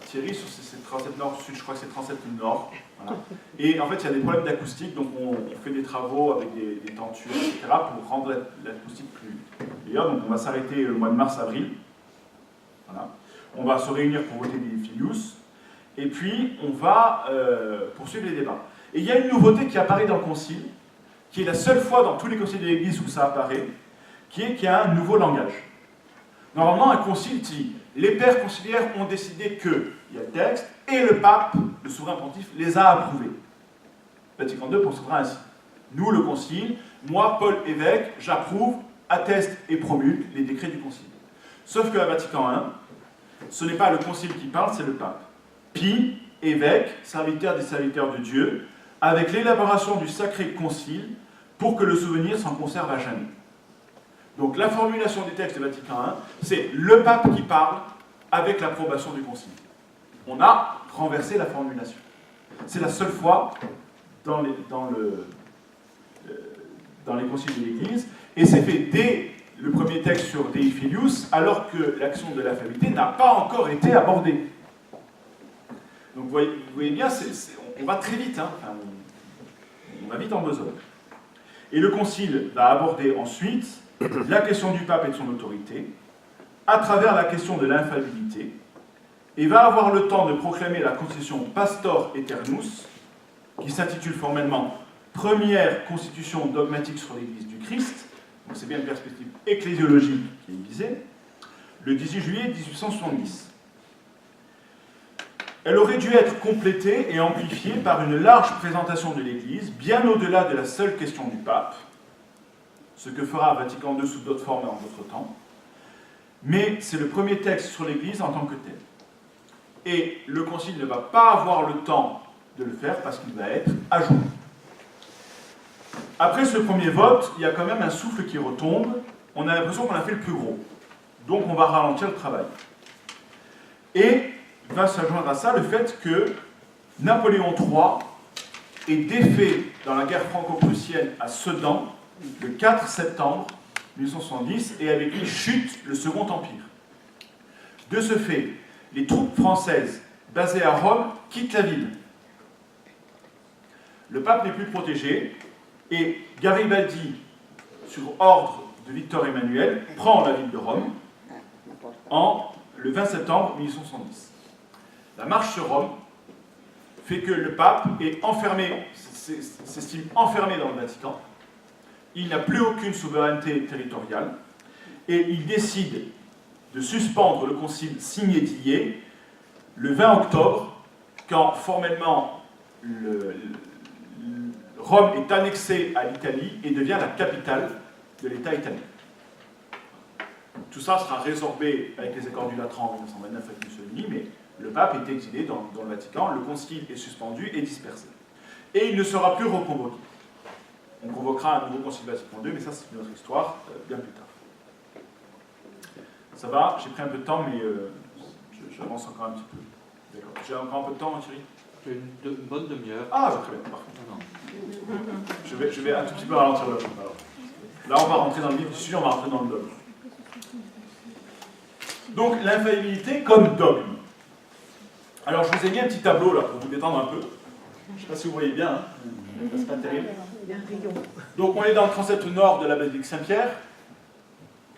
Thierry sur ces transepts nord-sud, je crois que c'est transept nord. Voilà. Et en fait il y a des problèmes d'acoustique, donc on fait des travaux avec des tentures, etc. pour rendre l'acoustique plus meilleure. Donc on va s'arrêter le mois de mars-avril. Voilà. On va se réunir pour voter des Filius, et puis on va poursuivre les débats. Et il y a une nouveauté qui apparaît dans le concile, qui est la seule fois dans tous les conciles de l'Église où ça apparaît, qui est qu'il y a un nouveau langage. Normalement, un concile dit les pères conciliaires ont décidé que, il y a le texte, et le pape, le souverain pontife, les a approuvés. Vatican II procédera ainsi. Nous, le concile, moi, Paul, évêque, j'approuve, atteste et promulgue les décrets du concile. Sauf qu'à Vatican I, ce n'est pas le concile qui parle, c'est le pape. Pie, évêque, serviteur des serviteurs de Dieu, avec l'élaboration du sacré concile pour que le souvenir s'en conserve à jamais. Donc la formulation des textes de Vatican I, c'est le pape qui parle avec l'approbation du concile. On a renversé la formulation. C'est la seule fois dans les conciles de l'Église, et c'est fait dès le premier texte sur Dei Filius, alors que l'action de l'affabilité n'a pas encore été abordée. Donc vous voyez bien, on va très vite, hein. Enfin, on va vite en besogne. Et le concile va aborder ensuite la question du pape et de son autorité, à travers la question de l'infaillibilité, et va avoir le temps de proclamer la constitution Pastor Aeternus, qui s'intitule formellement Première constitution dogmatique sur l'Église du Christ, donc c'est bien une perspective ecclésiologique qui est visée, le 18 juillet 1870. Elle aurait dû être complétée et amplifiée par une large présentation de l'Église, bien au-delà de la seule question du pape, ce que fera Vatican II sous d'autres formes et en d'autres temps. Mais c'est le premier texte sur l'Église en tant que tel. Et le Concile ne va pas avoir le temps de le faire parce qu'il va être à jour. Après ce premier vote, il y a quand même un souffle qui retombe. On a l'impression qu'on a fait le plus gros. Donc on va ralentir le travail. Et va s'adjoindre à ça le fait que Napoléon III est défait dans la guerre franco-prussienne à Sedan le 4 septembre 1870, et avec lui chute le Second Empire. De ce fait, les troupes françaises basées à Rome quittent la ville. Le pape n'est plus protégé, et Garibaldi, sur ordre de Victor Emmanuel, prend la ville de Rome le 20 septembre 1870. La marche sur Rome fait que le pape est enfermé, s'estime enfermé dans le Vatican. Il n'a plus aucune souveraineté territoriale et il décide de suspendre le concile signé d'Hyères le 20 octobre, quand formellement Rome est annexée à l'Italie et devient la capitale de l'État italien. Tout ça sera résorbé avec les accords du Latran en 1929 avec Mussolini, mais le pape est exilé dans le Vatican, le concile est suspendu et dispersé. Et il ne sera plus reconvoqué. On convoquera un nouveau concile Vatican II, mais ça c'est une autre histoire, bien plus tard. Ça va, j'ai pris un peu de temps, mais j'avance encore un petit peu. D'accord. J'ai encore un peu de temps, Thierry ? Une bonne demi-heure. Ah, très bien, parfait. Je vais un tout petit peu ralentir le rythme. Là, on va rentrer dans le vif du sujet, on va rentrer dans le dogme. Donc, l'infaillibilité comme dogme. Alors, je vous ai mis un petit tableau là pour vous détendre un peu. Je ne sais pas si vous voyez bien, hein. C'est pas terrible. Donc, on est dans le transept nord de la basilique Saint-Pierre.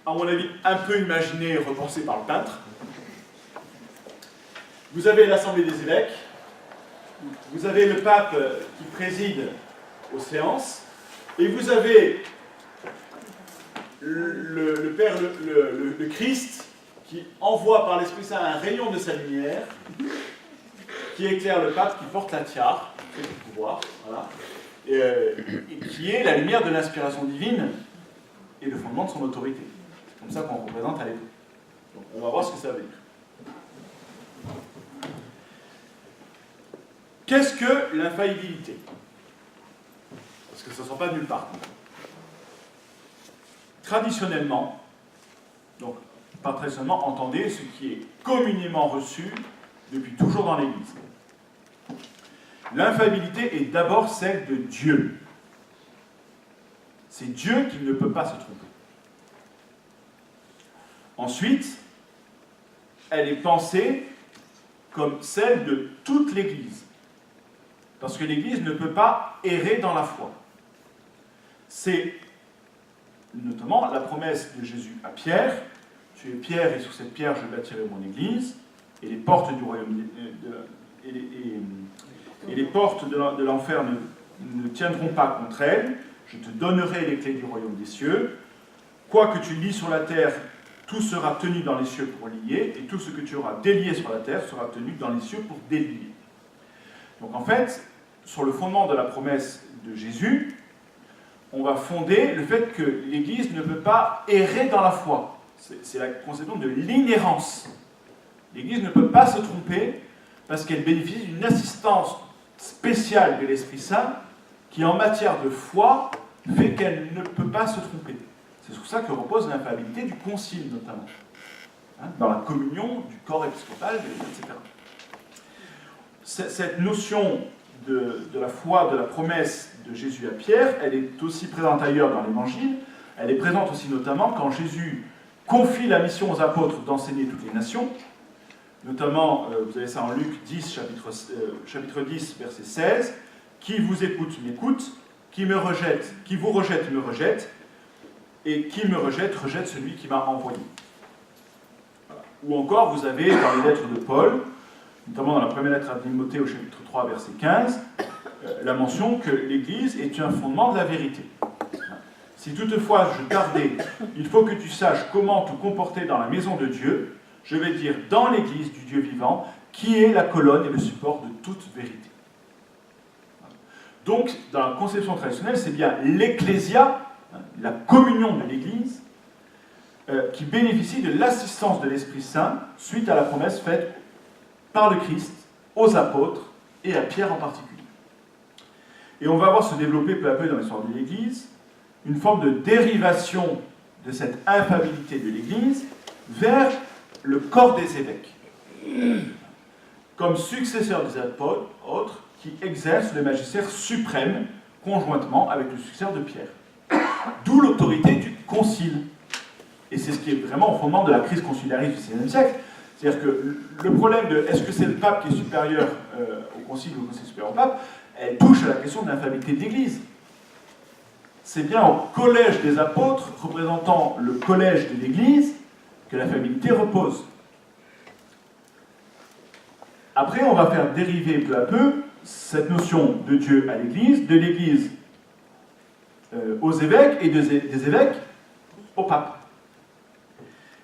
À mon avis, un peu imaginé et repensé par le peintre. Vous avez l'Assemblée des évêques. Vous avez le pape qui préside aux séances. Et vous avez le Père, le Christ, qui envoie par l'Esprit Saint un rayon de sa lumière, qui éclaire le pape, qui porte la tiare, qui fait le pouvoir, voilà, et qui est la lumière de l'inspiration divine et le fondement de son autorité. C'est comme ça qu'on représente à l'époque. Donc on va voir ce que ça veut dire. Qu'est-ce que l'infaillibilité? Parce que ça ne sort pas de nulle part. Traditionnellement, donc pas traditionnellement, entendez ce qui est communément reçu depuis toujours dans l'Église. L'infaillibilité est d'abord celle de Dieu. C'est Dieu qui ne peut pas se tromper. Ensuite, elle est pensée comme celle de toute l'Église. Parce que l'Église ne peut pas errer dans la foi. C'est notamment la promesse de Jésus à Pierre. Tu es Pierre et sur cette pierre je bâtirai mon Église, et les portes du royaume les portes de l'enfer ne tiendront pas contre elle. Je te donnerai les clés du royaume des cieux. Quoi que tu lies sur la terre, tout sera tenu dans les cieux pour lier, et tout ce que tu auras délié sur la terre sera tenu dans les cieux pour délier. Donc en fait, sur le fondement de la promesse de Jésus, on va fonder le fait que l'Église ne peut pas errer dans la foi. C'est la conception de l'inhérence. L'Église ne peut pas se tromper parce qu'elle bénéficie d'une assistance spéciale de l'Esprit Saint qui, en matière de foi, fait qu'elle ne peut pas se tromper. C'est sur ça que repose l'infaillibilité du concile, notamment. Dans la communion du corps épiscopal, etc. Cette notion de la foi, de la promesse de Jésus à Pierre, elle est aussi présente ailleurs dans l'Évangile. Elle est présente aussi notamment quand Jésus confie la mission aux apôtres d'enseigner toutes les nations. Notamment, vous avez ça en Luc 10, chapitre 10, verset 16. « Qui vous écoute, m'écoute. Qui vous rejette, me rejette. Et qui me rejette, rejette celui qui m'a envoyé. » Voilà. Ou encore, vous avez dans les lettres de Paul, notamment dans la première lettre à Timothée au chapitre 3, verset 15, la mention que l'Église est un fondement de la vérité. Si toutefois je tardais, il faut que tu saches comment te comporter dans la maison de Dieu, je vais dire dans l'Église du Dieu vivant, qui est la colonne et le support de toute vérité. Donc, dans la conception traditionnelle, c'est bien l'Ecclésia, la communion de l'Église, qui bénéficie de l'assistance de l'Esprit Saint suite à la promesse faite par le Christ aux apôtres et à Pierre en particulier. Et on va voir se développer peu à peu dans l'histoire de l'Église une forme de dérivation de cette infaillibilité de l'Église vers le corps des évêques, comme successeurs des apôtres qui exercent le magistère suprême conjointement avec le successeur de Pierre. D'où l'autorité du concile. Et c'est ce qui est vraiment au fondement de la crise conciliariste du XVIe siècle. C'est-à-dire que le problème de est-ce que c'est le pape qui est supérieur au concile ou le concile supérieur au pape, elle touche à la question de l'infaillibilité de l'Église. C'est bien au collège des apôtres, représentant le collège de l'Église, que l'infaillibilité repose. Après, on va faire dériver peu à peu cette notion de Dieu à l'Église, de l'Église aux évêques et des évêques au pape.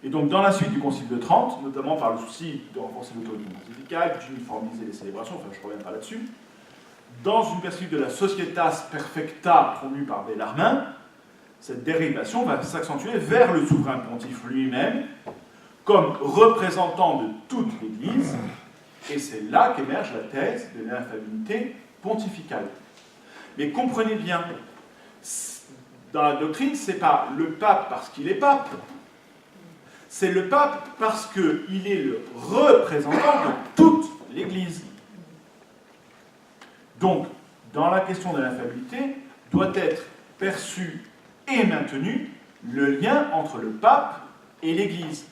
Et donc, dans la suite du Concile de Trente, notamment par le souci de renforcer l'autorité pontificale, d'uniformiser les célébrations, enfin je ne reviens pas là-dessus, dans une perspective de la Societas Perfecta promue par Bellarmin, cette dérivation va s'accentuer vers le souverain pontife lui-même, comme représentant de toute l'Église, et c'est là qu'émerge la thèse de l'infaillibilité pontificale. Mais comprenez bien, dans la doctrine, ce n'est pas le pape parce qu'il est pape, c'est le pape parce qu'il est le représentant de toute l'Église. Donc, dans la question de l'infaillibilité, doit être perçu et maintenu le lien entre le pape et l'Église.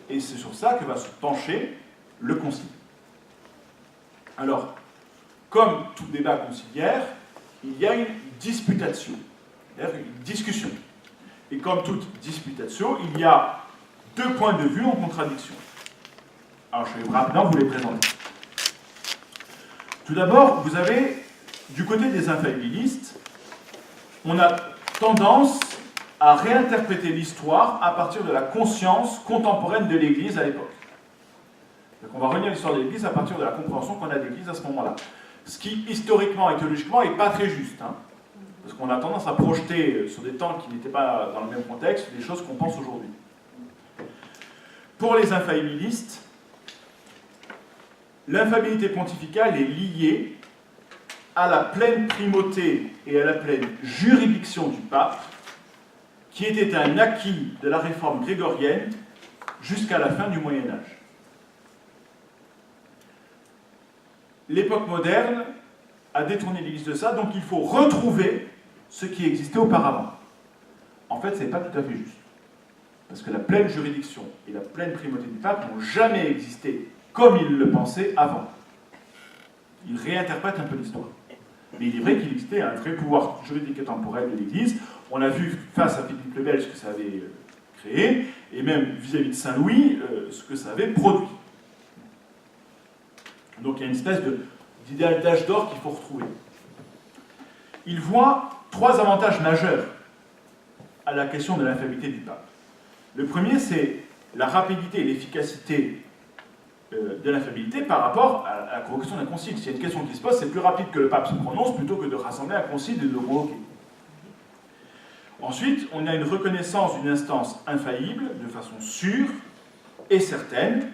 Et c'est sur ça que va se pencher le concile. Alors, comme tout débat conciliaire, il y a une disputatio, c'est-à-dire une discussion. Et comme toute disputatio, il y a deux points de vue en contradiction. Alors, je vais rapidement vous les présenter. Tout d'abord, vous avez, du côté des infaillibilistes, on a tendance à réinterpréter l'histoire à partir de la conscience contemporaine de l'Église à l'époque. Donc on va relire l'histoire de l'Église à partir de la compréhension qu'on a de l'Église à ce moment-là. Ce qui, historiquement et théologiquement, n'est pas très juste. Parce qu'on a tendance à projeter sur des temps qui n'étaient pas dans le même contexte des choses qu'on pense aujourd'hui. Pour les infaillibilistes, l'infaillibilité pontificale est liée à la pleine primauté et à la pleine juridiction du pape, qui était un acquis de la réforme grégorienne jusqu'à la fin du Moyen Âge. L'époque moderne a détourné l'Église de ça, donc il faut retrouver ce qui existait auparavant. En fait, ce n'est pas tout à fait juste. Parce que la pleine juridiction et la pleine primauté du pape n'ont jamais existé comme il le pensait avant. Il réinterprète un peu l'histoire. Mais il est vrai qu'il existait un vrai pouvoir juridique et temporel de l'Église. On a vu face à Philippe le Belge ce que ça avait créé, et même vis-à-vis de Saint-Louis, ce que ça avait produit. Donc il y a une espèce d'idéal d'âge d'or qu'il faut retrouver. Il voit trois avantages majeurs à la question de l'infaillibilité du pape. Le premier, c'est la rapidité et l'efficacité de l'infaillibilité par rapport à la convocation d'un concile. S'il y a une question qui se pose, c'est plus rapide que le pape se prononce plutôt que de rassembler un concile et de le convoquer. Ensuite, on a une reconnaissance d'une instance infaillible, de façon sûre et certaine,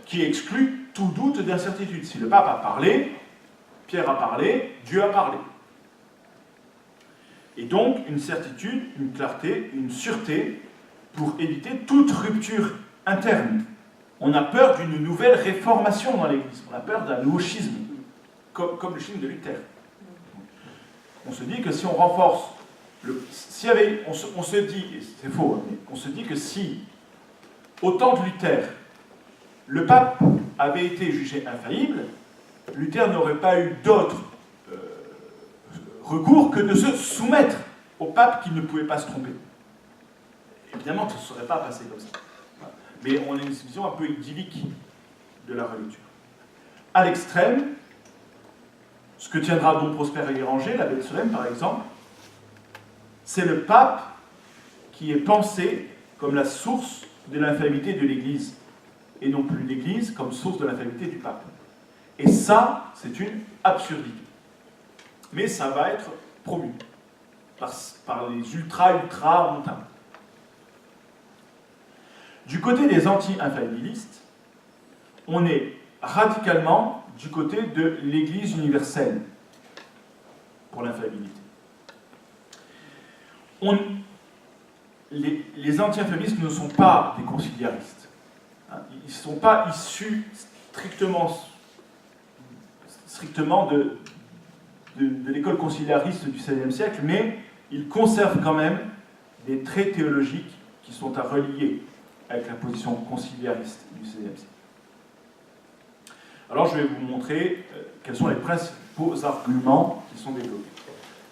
qui exclut tout doute d'incertitude. Si le pape a parlé, Pierre a parlé, Dieu a parlé. Et donc, une certitude, une clarté, une sûreté pour éviter toute rupture interne. On a peur d'une nouvelle réformation dans l'Église. On a peur d'un nouveau schisme, comme le schisme de Luther. On se dit que si on renforce... on se dit, et c'est faux, mais on se dit que si, au temps de Luther, le pape avait été jugé infaillible, Luther n'aurait pas eu d'autre recours que de se soumettre au pape qui ne pouvait pas se tromper. Évidemment, ça ne serait pas passé comme ça. Mais on a une vision un peu idyllique de la relecture. À l'extrême, ce que tiendra Don Prosper Béranger, l'abbé de Solesmes par exemple, c'est le pape qui est pensé comme la source de l'infaillibilité de l'Église, et non plus l'Église comme source de l'infaillibilité du pape. Et ça, c'est une absurdité. Mais ça va être promu par les ultra-montains. Du côté des anti-infaillibilistes, on est radicalement du côté de l'Église universelle pour l'infaillibilité. Les anti-infaillibilistes ne sont pas des conciliaristes. Ils ne sont pas issus strictement de l'école conciliariste du XVIe siècle, mais ils conservent quand même des traits théologiques qui sont à relier avec la position conciliariste du XVIe siècle. Alors je vais vous montrer quels sont les principaux arguments qui sont développés.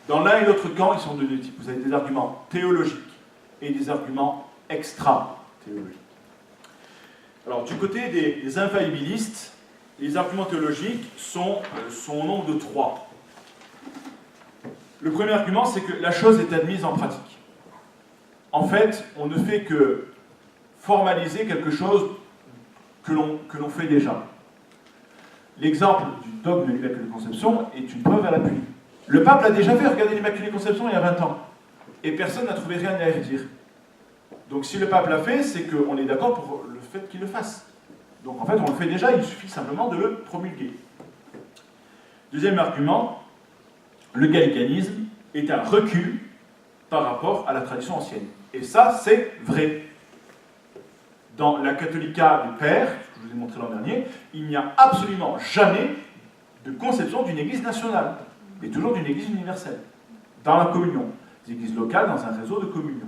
Dans l'un et l'autre camp, ils sont de deux types. Vous avez des arguments théologiques et des arguments extra-théologiques. Alors du côté des infaillibilistes, les arguments théologiques sont au nombre de trois. Le premier argument, c'est que la chose est admise en pratique. En fait, on ne fait que formaliser quelque chose que l'on fait déjà. L'exemple du dogme de l'Immaculée Conception est une preuve à l'appui. Le pape l'a déjà fait, regardez l'Immaculée Conception il y a 20 ans. Et personne n'a trouvé rien à y redire. Donc si le pape l'a fait, c'est qu'on est d'accord pour le fait qu'il le fasse. Donc en fait, on le fait déjà, il suffit simplement de le promulguer. Deuxième argument, le gallicanisme est un recul par rapport à la tradition ancienne. Et ça, c'est vrai. Dans la Catholica du Père, que je vous ai montré l'an dernier, il n'y a absolument jamais de conception d'une église nationale, mais toujours d'une église universelle, dans la communion. Des églises locales dans un réseau de communion.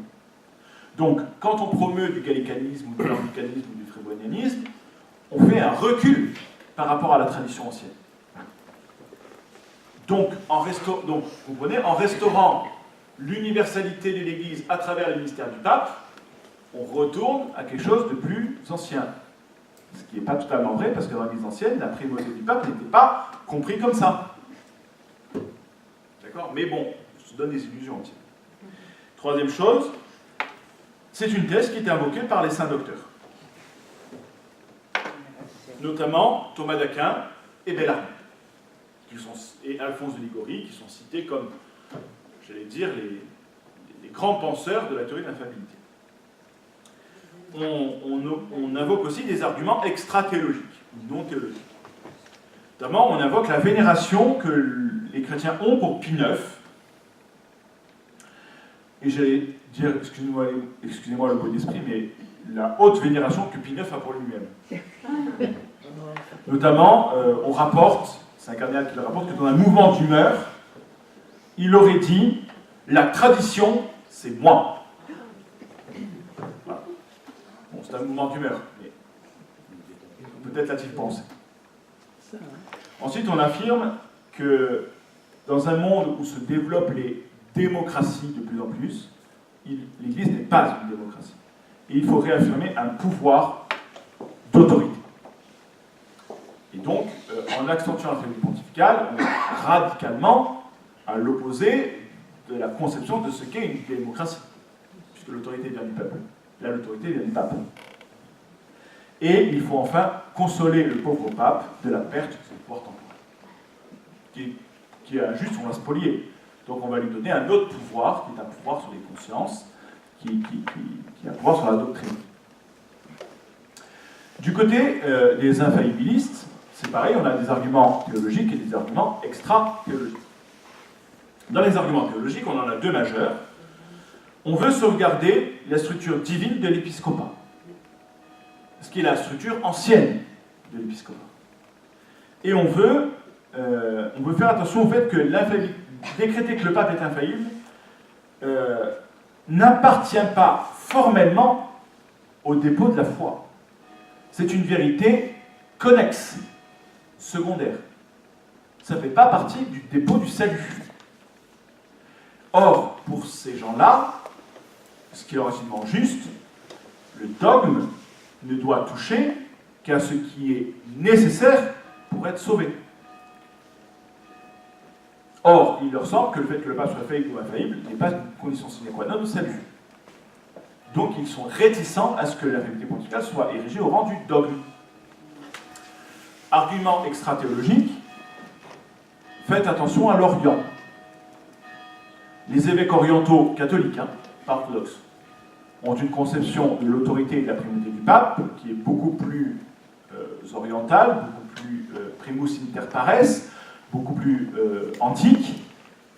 Donc, quand on promeut du gallicanisme, ou de l'anglicanisme, ou du frébonianisme, on fait un recul par rapport à la tradition ancienne. Donc, vous comprenez, en restaurant l'universalité de l'Église à travers le ministère du pape, on retourne à quelque chose de plus ancien. Ce qui n'est pas totalement vrai, parce que dans l'Église ancienne, la primauté du pape n'était pas compris comme ça. D'accord? Mais bon, ça donne des illusions aussi. Troisième chose, c'est une thèse qui est invoquée par les saints docteurs. Notamment Thomas d'Aquin et Bellarmine, et Alphonse de Liguori, qui sont cités comme, j'allais dire, les grands penseurs de la théorie de l'infaillibilité. On invoque aussi des arguments extra-théologiques, non théologiques. Notamment, on invoque la vénération que les chrétiens ont pour Pie IX. Et j'allais dire, excusez-moi le mot d'esprit, mais la haute vénération que Pie IX a pour lui-même. Notamment, on rapporte, c'est un cardinal qui le rapporte, que dans un mouvement d'humeur, il aurait dit « la tradition, c'est moi ». Voilà. Bon, c'est un mouvement d'humeur, mais peut-être l'a-t-il pensé. Ensuite, on affirme que dans un monde où se développent les démocraties de plus en plus, l'Église n'est pas une démocratie. Et il faut réaffirmer un pouvoir d'autorité. Et donc, en accentuant la famille pontificale, on est radicalement à l'opposé de la conception de ce qu'est une démocratie, puisque l'autorité vient du peuple. Là, l'autorité vient du pape. Et il faut enfin consoler le pauvre pape de la perte de ses pouvoirs temporels, qui est injuste, on va spolier. Donc on va lui donner un autre pouvoir, qui est un pouvoir sur les consciences, qui est un pouvoir sur la doctrine. Du côté des infaillibilistes, c'est pareil, on a des arguments théologiques et des arguments extra-théologiques. Dans les arguments théologiques, on en a deux majeurs. On veut sauvegarder la structure divine de l'épiscopat, ce qui est la structure ancienne de l'épiscopat. Et on veut faire attention au fait que décréter que le pape est infaillible n'appartient pas formellement au dépôt de la foi. C'est une vérité connexe, secondaire. Ça ne fait pas partie du dépôt du salut. Or, pour ces gens-là, ce qui est relativement juste, le dogme ne doit toucher qu'à ce qui est nécessaire pour être sauvé. Or, il leur semble que le fait que le pape soit faillible ou infaillible n'est pas une condition sine qua non au salut. Donc, ils sont réticents à ce que la vérité pontificale soit érigée au rang du dogme. Argument extra-théologique, faites attention à l'Orient. Les évêques orientaux catholiques, pas orthodoxes, ont une conception de l'autorité et de la primauté du pape qui est beaucoup plus orientale, beaucoup plus primus inter pares, beaucoup plus antique,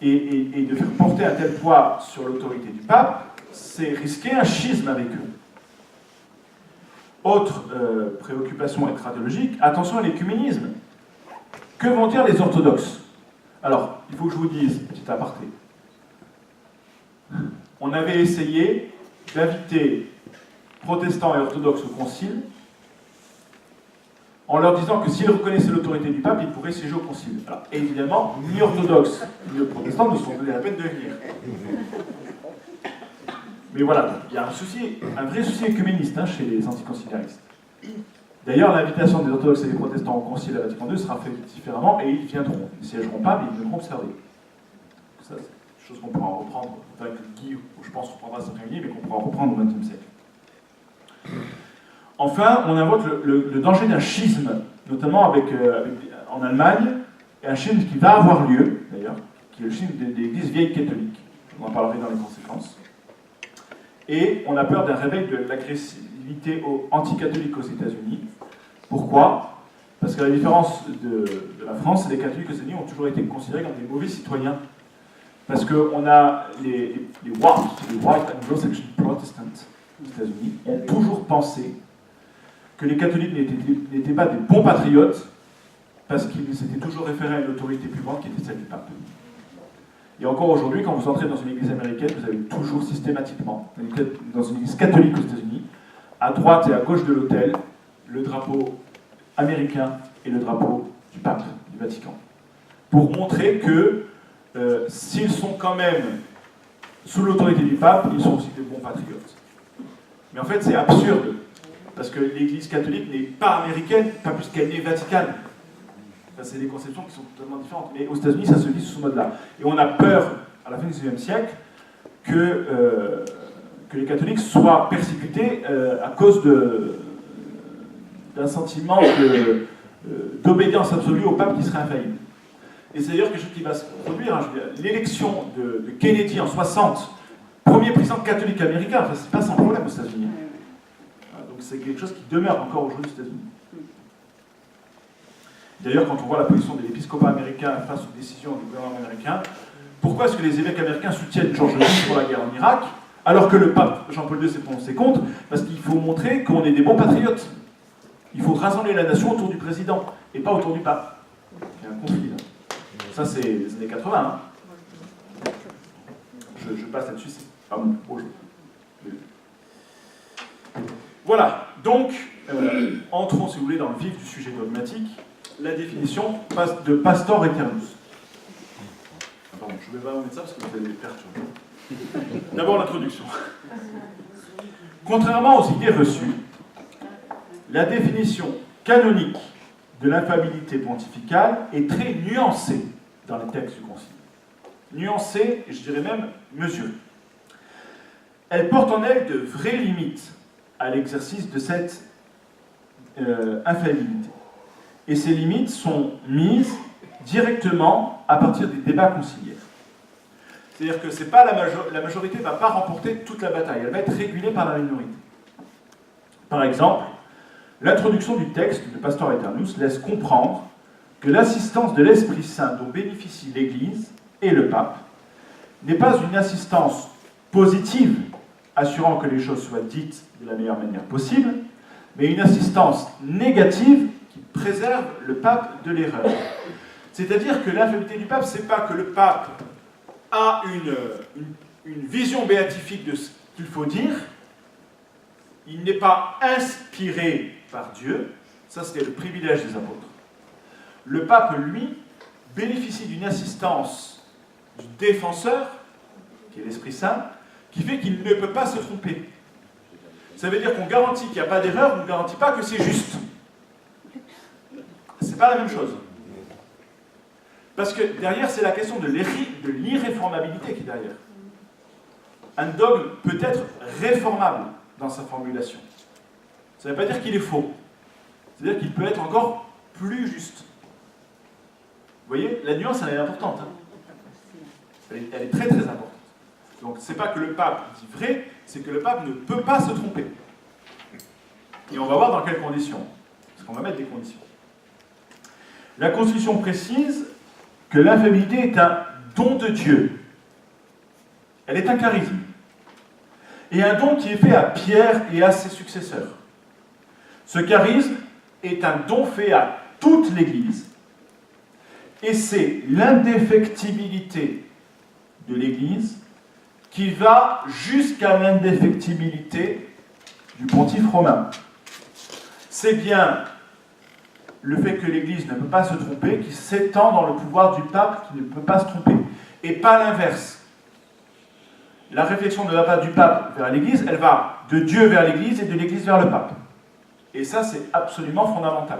et de faire porter un tel poids sur l'autorité du pape, c'est risquer un schisme avec eux. Autre préoccupation extra-théologique, attention à l'écuménisme. Que vont dire les orthodoxes? Alors, il faut que je vous dise, petit aparté, on avait essayé d'inviter protestants et orthodoxes au concile en leur disant que s'ils reconnaissaient l'autorité du pape, ils pourraient siéger au concile. Alors, évidemment, ni orthodoxes ni protestants ne se sont donné la peine de venir. Mais voilà, il y a un vrai souci écuméniste chez les anticonciliaristes. D'ailleurs, l'invitation des orthodoxes et des protestants au concile à Vatican II sera faite différemment et ils viendront. Ils ne siégeront pas, mais ils viendront observer. Ça, c'est une chose qu'on pourra reprendre, enfin, que Guy, je pense, reprendra cet après-midi, mais qu'on pourra reprendre au XXe siècle. Enfin, on invoque le danger d'un schisme, notamment en Allemagne, et un schisme qui va avoir lieu, d'ailleurs, qui est le schisme des églises vieilles catholiques. On en parlerai dans les conséquences. Et on a peur d'un réveil de l'agressivité anticatholique aux États-Unis. Pourquoi? Parce qu'à la différence de la France, les catholiques aux États-Unis ont toujours été considérés comme des mauvais citoyens. Parce qu'on a les White Anglo-Saxon Protestants aux États-Unis ont toujours pensé que les catholiques n'étaient pas des bons patriotes parce qu'ils s'étaient toujours référés à une autorité plus grande qui était celle du pape. Et encore aujourd'hui, quand vous entrez dans une église américaine, vous avez toujours systématiquement, dans une église catholique aux États-Unis, à droite et à gauche de l'autel, le drapeau américain et le drapeau du pape, du Vatican. Pour montrer que s'ils sont quand même sous l'autorité du pape, ils sont aussi de bons patriotes. Mais en fait, c'est absurde, parce que l'église catholique n'est pas américaine, pas plus qu'elle n'est vaticane. Enfin, c'est des conceptions qui sont totalement différentes. Mais aux États-Unis, ça se vit sous ce mode-là. Et on a peur, à la fin du XIXe siècle, que les catholiques soient persécutés à cause d'un sentiment d'obédience absolue au pape qui serait infaillible. Et c'est d'ailleurs quelque chose qui va se produire. L'élection de Kennedy en 60, premier président catholique américain, enfin, c'est pas sans problème aux États-Unis. Donc c'est quelque chose qui demeure encore aujourd'hui aux États-Unis. D'ailleurs, quand on voit la position de l'épiscopat américain face aux décisions du gouvernement américain, pourquoi est-ce que les évêques américains soutiennent George Bush pour la guerre en Irak, alors que le pape Jean-Paul II s'est prononcé contre? Parce qu'il faut montrer qu'on est des bons patriotes. Il faut rassembler la nation autour du président, et pas autour du pape. Il y a un conflit là. Ça, c'est les années 80. Hein. Je passe là-dessus, c'est pas mon projet. Voilà, donc, entrons, si vous voulez, dans le vif du sujet dogmatique, la définition de pastor aeternus. Pardon, je ne vais pas vous mettre ça parce que vous allez me perturber. D'abord, l'introduction. Contrairement aux idées reçues, la définition canonique de l'infaillibilité pontificale est très nuancée dans les textes du Concile. Nuancée, et je dirais même mesurée. Elle porte en elle de vraies limites à l'exercice de cette infaillibilité. Et ces limites sont mises directement à partir des débats conciliaires. C'est-à-dire que c'est pas la majorité ne va pas remporter toute la bataille, elle va être régulée par la minorité. Par exemple, l'introduction du texte de Pastor Aeternus laisse comprendre que l'assistance de l'Esprit Saint dont bénéficie l'Église et le pape n'est pas une assistance positive, assurant que les choses soient dites de la meilleure manière possible, mais une assistance négative qui préserve le pape de l'erreur. C'est-à-dire que l'infaillibilité du pape, c'est pas que le pape a une vision béatifique de ce qu'il faut dire, il n'est pas inspiré par Dieu, ça c'était le privilège des apôtres. Le pape, lui, bénéficie d'une assistance du défenseur, qui est l'Esprit Saint, qui fait qu'il ne peut pas se tromper. Ça veut dire qu'on garantit qu'il n'y a pas d'erreur, on ne garantit pas que c'est juste. C'est pas la même chose. Parce que derrière, c'est la question de l'irréformabilité qui est derrière. Un dogme peut être réformable dans sa formulation. Ça ne veut pas dire qu'il est faux. C'est-à-dire qu'il peut être encore plus juste. Vous voyez, la nuance, elle est importante. Hein. Elle est très très importante. Donc, c'est pas que le pape dit vrai, c'est que le pape ne peut pas se tromper. Et on va voir dans quelles conditions. Parce qu'on va mettre des conditions. La Constitution précise que l'infaillibilité est un don de Dieu. Elle est un charisme. Et un don qui est fait à Pierre et à ses successeurs. Ce charisme est un don fait à toute l'Église. Et c'est l'indéfectibilité de l'Église qui va jusqu'à l'indéfectibilité du pontife romain. C'est bien le fait que l'Église ne peut pas se tromper qui s'étend dans le pouvoir du pape qui ne peut pas se tromper, et pas l'inverse. La réflexion ne va pas du pape vers l'Église, elle va de Dieu vers l'Église et de l'Église vers le pape. Et ça, c'est absolument fondamental.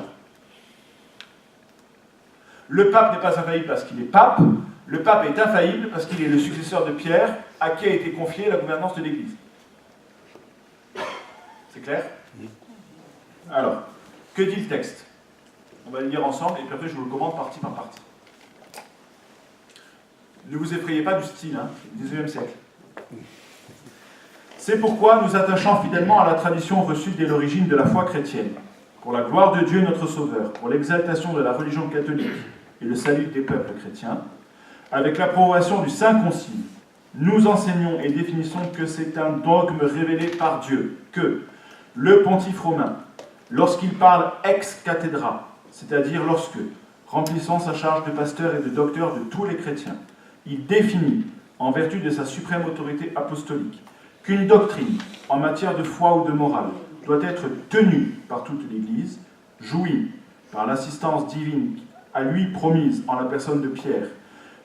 Le pape n'est pas infaillible parce qu'il est pape, le pape est infaillible parce qu'il est le successeur de Pierre, à qui a été confiée la gouvernance de l'Église. C'est clair? Alors, que dit le texte? On va le lire ensemble et puis après je vous le commande partie par partie. Ne vous effrayez pas du style, hein, du XIXe siècle. C'est pourquoi nous attachons fidèlement à la tradition reçue dès l'origine de la foi chrétienne, pour la gloire de Dieu notre Sauveur, pour l'exaltation de la religion catholique et le salut des peuples chrétiens, avec l'approbation du Saint Concile, nous enseignons et définissons que c'est un dogme révélé par Dieu, que le pontife romain, lorsqu'il parle ex cathedra, c'est-à-dire lorsque, remplissant sa charge de pasteur et de docteur de tous les chrétiens, il définit, en vertu de sa suprême autorité apostolique, qu'une doctrine, en matière de foi ou de morale, doit être tenue par toute l'Église, jouit, par l'assistance divine à lui promise en la personne de Pierre,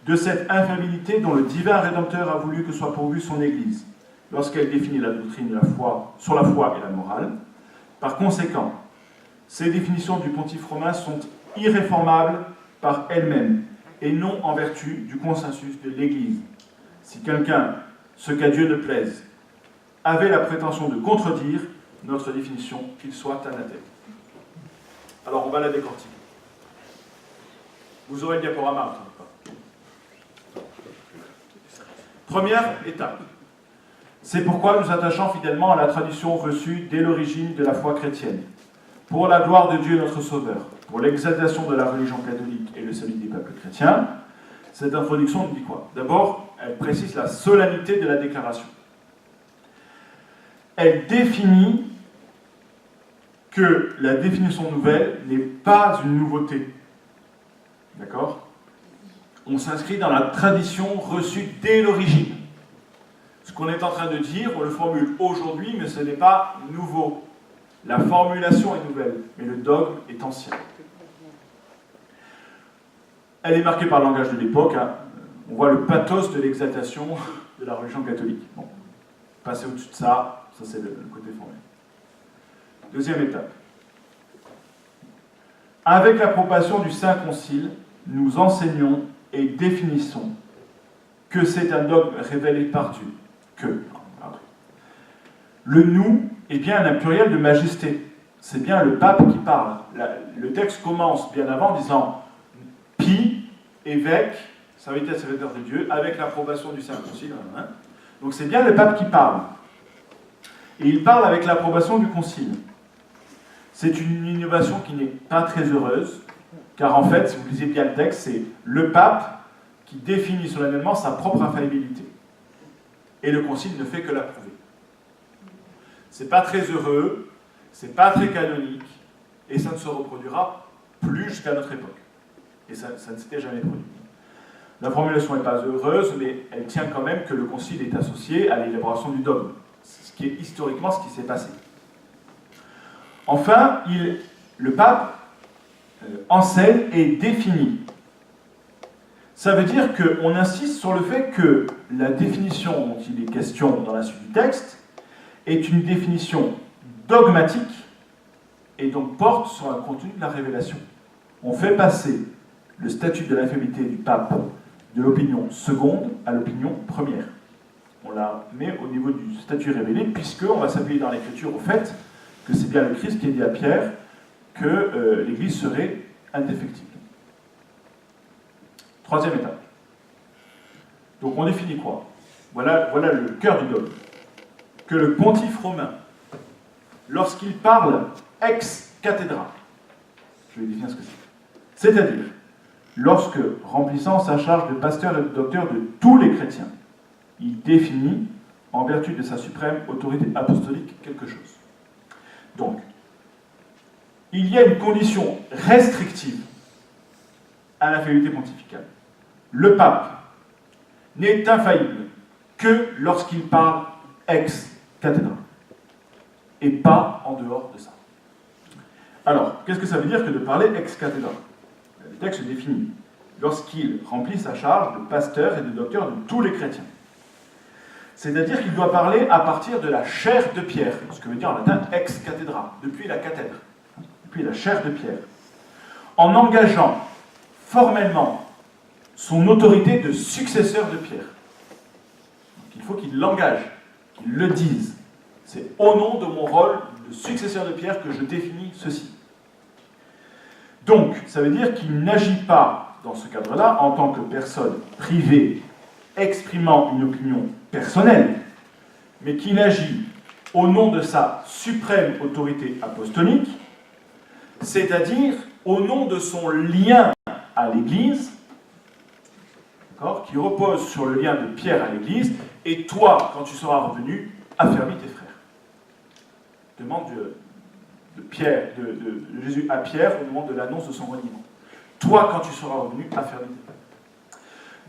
de cette infaillibilité dont le divin Rédempteur a voulu que soit pourvue son Église, lorsqu'elle définit la doctrine de la foi, sur la foi et la morale. Par conséquent, ces définitions du pontife romain sont irréformables par elles-mêmes, et non en vertu du consensus de l'Église. Si quelqu'un, ce qu'à Dieu ne plaise, avait la prétention de contredire notre définition, qu'il soit anathème. Alors on va la décortiquer. Vous aurez le diaporama. Première étape. C'est pourquoi nous attachons fidèlement à la tradition reçue dès l'origine de la foi chrétienne, pour la gloire de Dieu notre Sauveur, pour l'exaltation de la religion catholique et le salut des peuples chrétiens. Cette introduction nous dit quoi? D'abord, elle précise la solennité de la déclaration. Elle définit que la définition nouvelle n'est pas une nouveauté. D'accord? On s'inscrit dans la tradition reçue dès l'origine. Ce qu'on est en train de dire, on le formule aujourd'hui, mais ce n'est pas nouveau. La formulation est nouvelle, mais le dogme est ancien. Elle est marquée par le langage de l'époque. Hein. On voit le pathos de l'exaltation de la religion catholique. Bon. Passer au-dessus de ça, ça c'est le côté formel. Deuxième étape. Avec l'approbation du Saint Concile, nous enseignons et définissons que c'est un dogme révélé par Dieu. Que. Le nous est bien un pluriel de majesté. C'est bien le pape qui parle. Le texte commence bien avant en disant Pie, évêque, serviteur de Dieu, avec l'approbation du Saint Concile. Hein. Donc c'est bien le pape qui parle. Et il parle avec l'approbation du Concile. C'est une innovation qui n'est pas très heureuse, car en fait, si vous lisez bien le texte, c'est le pape qui définit solennellement sa propre infaillibilité. Et le Concile ne fait que l'approuver. C'est pas très heureux, c'est pas très canonique, et ça ne se reproduira plus jusqu'à notre époque. Et ça ne s'était jamais produit. La formulation n'est pas heureuse, mais elle tient quand même que le Concile est associé à l'élaboration du dogme, ce qui est historiquement ce qui s'est passé. Enfin, le pape enseigne et définit. Ça veut dire qu'on insiste sur le fait que la définition dont il est question dans la suite du texte est une définition dogmatique et donc porte sur un contenu de la révélation. On fait passer le statut de l'infaillibilité du pape de l'opinion seconde à l'opinion première. On la met au niveau du statut révélé, puisqu'on va s'appuyer dans l'Écriture au fait que c'est bien le Christ qui a dit à Pierre que l'Église serait indéfectible. Troisième étape. Donc on définit quoi? Voilà le cœur du dogme. Que le pontife romain, lorsqu'il parle ex cathedra, je vais définir ce que c'est, c'est-à-dire lorsque, remplissant sa charge de pasteur et de docteur de tous les chrétiens, il définit, en vertu de sa suprême autorité apostolique, quelque chose. Donc, il y a une condition restrictive à l'infaillibilité pontificale. Le pape n'est infaillible que lorsqu'il parle ex cathedra, et pas en dehors de ça. Alors, qu'est-ce que ça veut dire que de parler ex cathedra? Le texte définit lorsqu'il remplit sa charge de pasteur et de docteur de tous les chrétiens. C'est-à-dire qu'il doit parler à partir de la chair de Pierre, ce que veut dire en latin ex cathedra, depuis la cathèdre, depuis la chair de Pierre, en engageant formellement son autorité de successeur de Pierre. Donc, il faut qu'il l'engage, qu'il le dise. C'est au nom de mon rôle de successeur de Pierre que je définis ceci. Donc, ça veut dire qu'il n'agit pas, dans ce cadre-là, en tant que personne privée exprimant une opinion personnelle, mais qu'il agit au nom de sa suprême autorité apostolique, c'est-à-dire au nom de son lien à l'Église, qui repose sur le lien de Pierre à l'Église, et toi, quand tu seras revenu, affermis tes frères. Demande de Jésus à Pierre au moment de l'annonce de son reniement. Toi, quand tu seras revenu, affermis tes frères.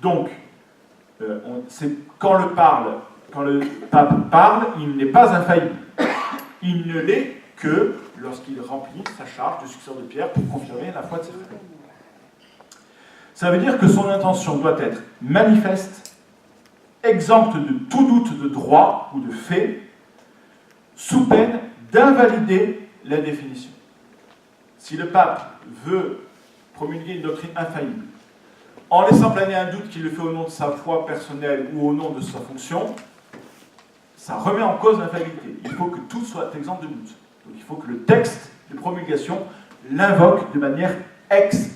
Donc, quand le pape parle, il n'est pas infaillible. Il ne l'est que lorsqu'il remplit sa charge de successeur de Pierre pour confirmer la foi de ses frères. Ça veut dire que son intention doit être manifeste, exempte de tout doute de droit ou de fait, sous peine d'invalider la définition. Si le pape veut promulguer une doctrine infaillible, en laissant planer un doute qu'il le fait au nom de sa foi personnelle ou au nom de sa fonction, ça remet en cause l'infaillibilité. Il faut que tout soit exempt de doute. Donc il faut que le texte de promulgation l'invoque de manière explicite.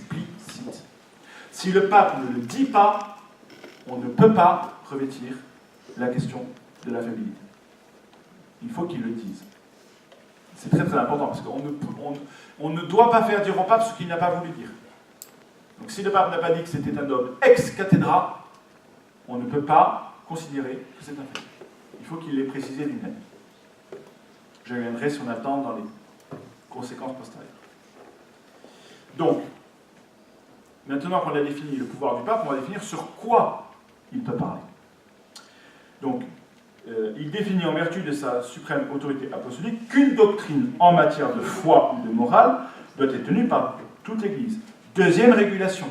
Si le pape ne le dit pas, on ne peut pas revêtir la question de l'infaillibilité. Il faut qu'il le dise. C'est très très important, parce qu'on ne doit pas faire dire au pape ce qu'il n'a pas voulu dire. Donc si le pape n'a pas dit que c'était un dogme ex cathedra, on ne peut pas considérer que c'est un fait. Il faut qu'il l'ait précisé lui-même. Je reviendrai si on a le temps dans les conséquences postérieures. Donc, maintenant qu'on a défini le pouvoir du pape, on va définir sur quoi il peut parler. Donc, il définit en vertu de sa suprême autorité apostolique qu'une doctrine en matière de foi ou de morale doit être tenue par toute l'Église. Deuxième régulation.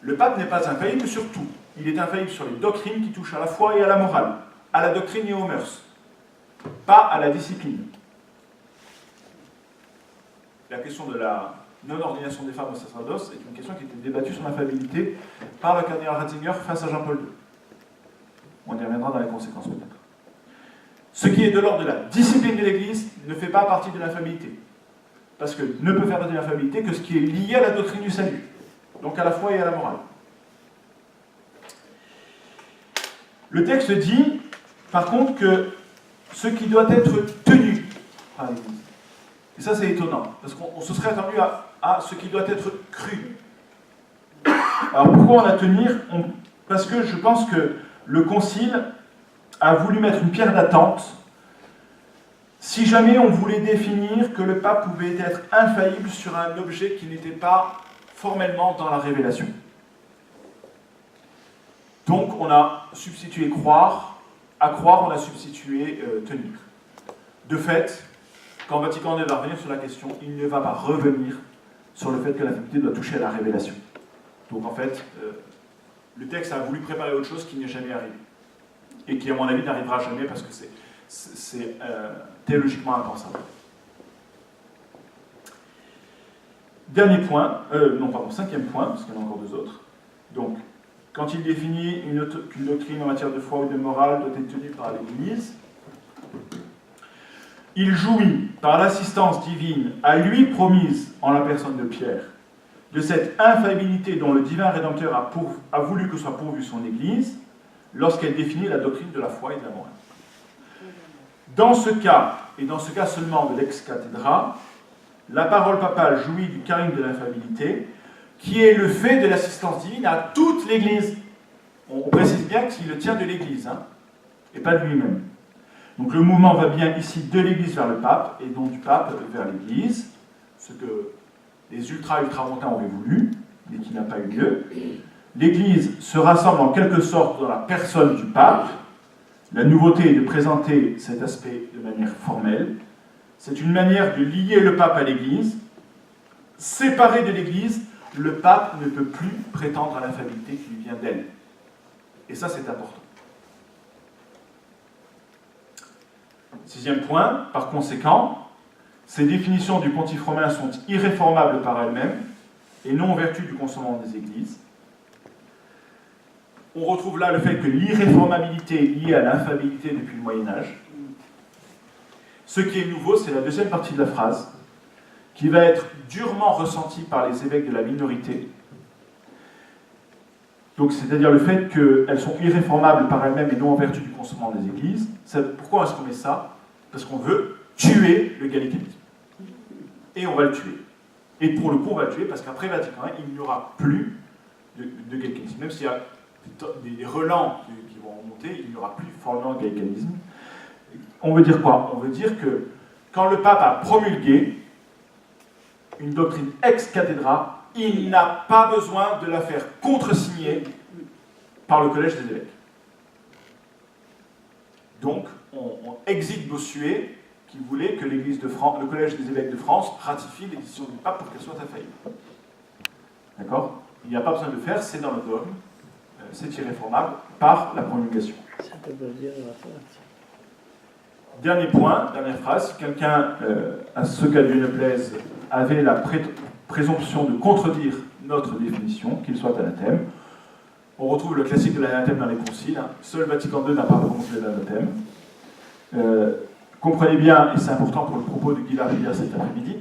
Le pape n'est pas infaillible sur tout. Il est infaillible sur les doctrines qui touchent à la foi et à la morale, à la doctrine et aux mœurs, pas à la discipline. La question de la non-ordination des femmes au sacerdoce est une question qui a été débattue sur l'infaillibilité par le cardinal Ratzinger face à Jean-Paul II. On y reviendra dans les conséquences peut-être. Ce qui est de l'ordre de la discipline de l'Église ne fait pas partie de l'infaillibilité. Parce que ne peut faire partie de l'infaillibilité que ce qui est lié à la doctrine du salut, donc à la foi et à la morale. Le texte dit, par contre, que ce qui doit être tenu par l'Église. Et ça, c'est étonnant, parce qu'on se serait attendu à ce qui doit être cru. Alors pourquoi on a tenir Parce que je pense que le Concile a voulu mettre une pierre d'attente si jamais on voulait définir que le pape pouvait être infaillible sur un objet qui n'était pas formellement dans la révélation. Donc on a substitué croire, à croire on a substitué tenir. De fait, quand Vatican II va revenir sur la question, il ne va pas revenir sur le fait que l'infaillibilité doit toucher à la révélation. Donc en fait, le texte a voulu préparer autre chose qui n'est jamais arrivé. Et qui, à mon avis, n'arrivera jamais parce que c'est théologiquement impensable. Dernier point, cinquième point, parce qu'il y en a encore deux autres. Donc, quand il définit qu'une doctrine en matière de foi ou de morale doit être tenue par l'Église, il jouit, par l'assistance divine à lui promise en la personne de Pierre, de cette infaillibilité dont le divin Rédempteur a voulu que soit pourvue son Église, lorsqu'elle définit la doctrine de la foi et de la morale. Dans ce cas, et dans ce cas seulement de l'ex cathedra, la parole papale jouit du charisme de l'infaillibilité, qui est le fait de l'assistance divine à toute l'Église. On précise bien qu'il le tient de l'Église, et pas de lui-même. Donc le mouvement va bien ici de l'Église vers le pape, et donc du pape vers l'Église, ce que les ultra-ultramontains auraient voulu, mais qui n'a pas eu lieu. L'Église se rassemble en quelque sorte dans la personne du pape. La nouveauté est de présenter cet aspect de manière formelle. C'est une manière de lier le pape à l'Église. Séparé de l'Église, le pape ne peut plus prétendre à l'infaillibilité qui lui vient d'elle. Et ça, c'est important. Sixième point, par conséquent, ces définitions du pontife romain sont irréformables par elles-mêmes et non en vertu du consentement des Églises. On retrouve là le fait que l'irréformabilité est liée à l'infaillibilité depuis le Moyen-Âge. Ce qui est nouveau, c'est la deuxième partie de la phrase, qui va être durement ressentie par les évêques de la minorité. Donc, c'est-à-dire le fait qu'elles sont irréformables par elles-mêmes et non en vertu du consentement des Églises. Pourquoi est-ce qu'on met ça? Parce qu'on veut tuer le gallicanisme. Et on va le tuer. Et pour le coup, on va le tuer parce qu'après Vatican I, il n'y aura plus de gallicanisme. Même s'il y a des relents qui vont remonter, il n'y aura plus formellement de gallicanisme. On veut dire quoi? On veut dire que quand le pape a promulgué une doctrine ex cathedra, il n'a pas besoin de la faire contresigner par le collège des évêques. Donc, on exige Bossuet qui voulait que le collège des évêques de France ratifie les décisions du pape pour qu'elles soient infaillibles. D'accord? Il n'y a pas besoin de le faire, c'est dans le dogme. C'est irréformable par la promulgation. Dernier point, dernière phrase. Si quelqu'un, à ce qu'à Dieu ne plaise, avait la présomption de contredire notre définition, qu'il soit anathème, on retrouve le classique de l'anathème dans les conciles. Seul Vatican II n'a pas prononcé l'anathème. Comprenez bien, et c'est important pour le propos de Guy Largillière cet après-midi,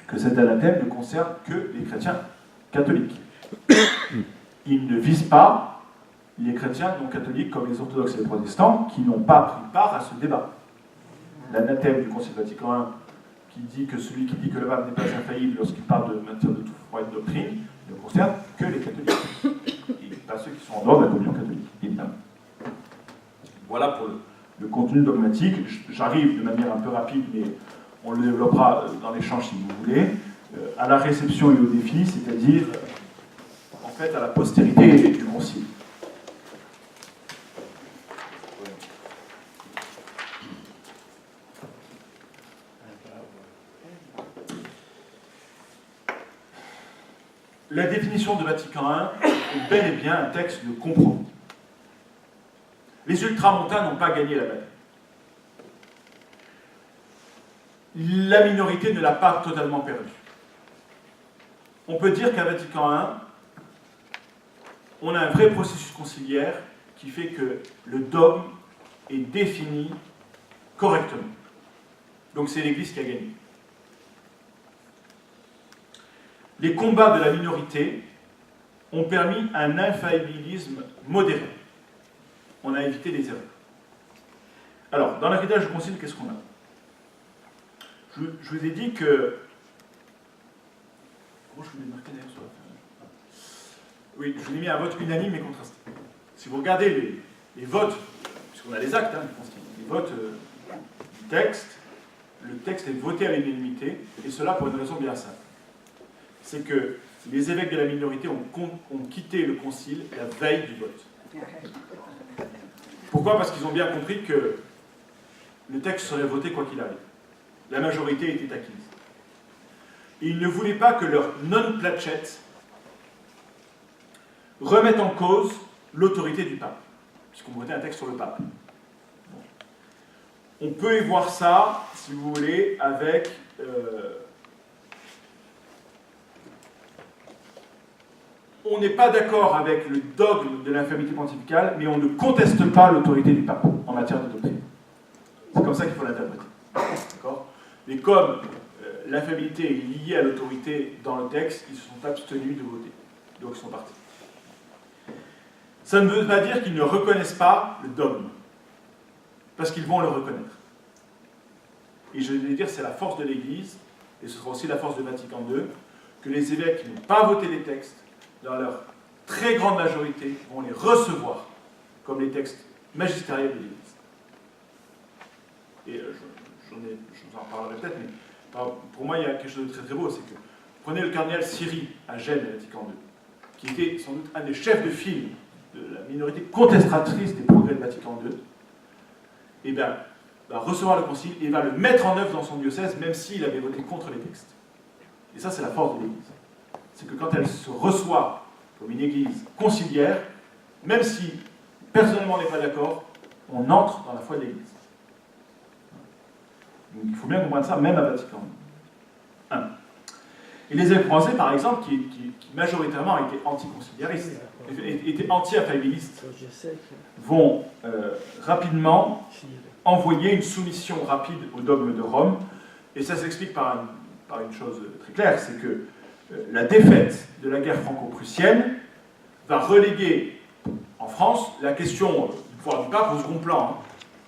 que cet anathème ne concerne que les chrétiens catholiques. Il ne vise pas les chrétiens non catholiques comme les orthodoxes et les protestants qui n'ont pas pris part à ce débat. l'anathème du Concile Vatican I, qui dit que celui qui dit que le pape n'est pas infaillible lorsqu'il parle de matière de toute foi et de doctrine, ne concerne que les catholiques, et pas ceux qui sont en dehors de la communion catholique, évidemment. Voilà pour le contenu dogmatique. J'arrive de manière un peu rapide, mais on le développera dans l'échange si vous voulez, à la réception et au défi, c'est-à-dire en fait à la postérité du Concile. La définition de Vatican I est bel et bien un texte de compromis. Les ultramontains n'ont pas gagné la bataille. La minorité ne l'a pas totalement perdue. On peut dire qu'à Vatican I, on a un vrai processus conciliaire qui fait que le dogme est défini correctement. Donc c'est l'Église qui a gagné. Les combats de la minorité ont permis un infaillibilisme modéré. On a évité les erreurs. Alors, dans l'héritage du Concile, qu'est-ce qu'on a ? Je vous ai dit que... Comment je vous l'ai marqué d'ailleurs sur la fin ? Oui, je vous ai mis un vote unanime et contrasté. Si vous regardez les votes, puisqu'on a les actes du Concile, les votes du texte, le texte est voté à l'unanimité, et cela pour une raison bien simple. C'est que les évêques de la minorité ont quitté le Concile la veille du vote. Pourquoi ? Parce qu'ils ont bien compris que le texte serait voté quoi qu'il arrive. La majorité était acquise. Et ils ne voulaient pas que leur non-placette remette en cause l'autorité du pape, puisqu'on votait un texte sur le pape. On peut y voir ça, si vous voulez, avec... on n'est pas d'accord avec le dogme de l'infaillibilité pontificale, mais on ne conteste pas l'autorité du pape en matière de doctrine. C'est comme ça qu'il faut l'interpréter. D'accord ? Mais comme l'infaillibilité est liée à l'autorité dans le texte, ils se sont abstenus de voter. Donc ils sont partis. Ça ne veut pas dire qu'ils ne reconnaissent pas le dogme, parce qu'ils vont le reconnaître. Et je vais dire, c'est la force de l'Église, et ce sera aussi la force de Vatican II, que les évêques qui n'ont pas voté les textes, dans leur très grande majorité, vont les recevoir comme les textes magistériels de l'Église. Et je vous en reparlerai peut-être, mais pour moi, il y a quelque chose de très très beau, c'est que prenez le cardinal Siri à Gênes, à Vatican II, qui était sans doute un des chefs de file de la minorité contestatrice des progrès de Vatican II, et bien, va recevoir le concile et va le mettre en œuvre dans son diocèse, même s'il avait voté contre les textes. Et ça, c'est la force de l'Église. C'est que quand elle se reçoit comme une Église conciliaire, même si personnellement on n'est pas d'accord, on entre dans la foi de l'Église. Donc il faut bien comprendre ça, même à Vatican I. Et les évêques français, par exemple, qui majoritairement étaient anti-conciliaristes, étaient anti-affabilistes, vont rapidement envoyer une soumission rapide au dogme de Rome, et ça s'explique par une chose très claire, c'est que la défaite de la guerre franco-prussienne va reléguer en France la question du pouvoir du pape au second plan. Hein.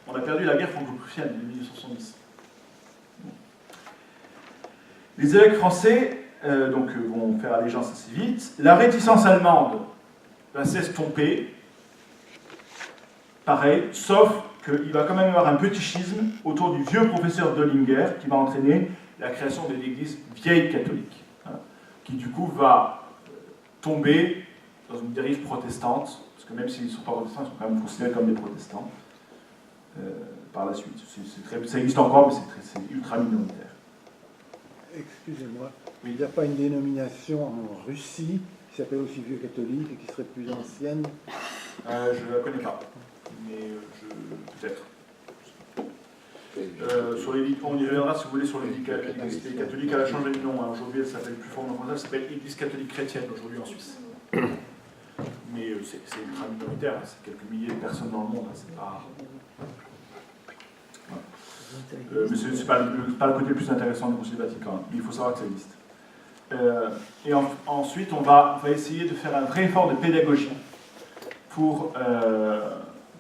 On a perdu la guerre franco-prussienne de 1870. Les évêques français vont faire allégeance assez vite. La réticence allemande va s'estomper, pareil, sauf qu'il va quand même y avoir un petit schisme autour du vieux professeur Dollinger qui va entraîner la création de l'Église vieille catholique, hein, qui du coup va tomber dans une dérive protestante, parce que même s'ils ne sont pas protestants, ils sont quand même considérés comme des protestants par la suite. Ça existe encore, mais c'est ultra minoritaire. Excusez-moi, oui. Il n'y a pas une dénomination en Russie qui s'appelle aussi vieux catholique et qui serait plus ancienne? Je ne la connais pas, mais peut-être. On y reviendra si vous voulez sur l'Église catholique. Elle a changé de nom. Hein. Aujourd'hui, elle s'appelle plus formellement, elle s'appelle Église catholique chrétienne aujourd'hui en Suisse. Mais c'est ultra minoritaire, hein. C'est quelques milliers de personnes dans le monde. Hein. C'est pas. Mais ce n'est pas le côté le plus intéressant du Concile Vatican, mais il faut savoir que ça existe. Et ensuite, on va essayer de faire un vrai effort de pédagogie pour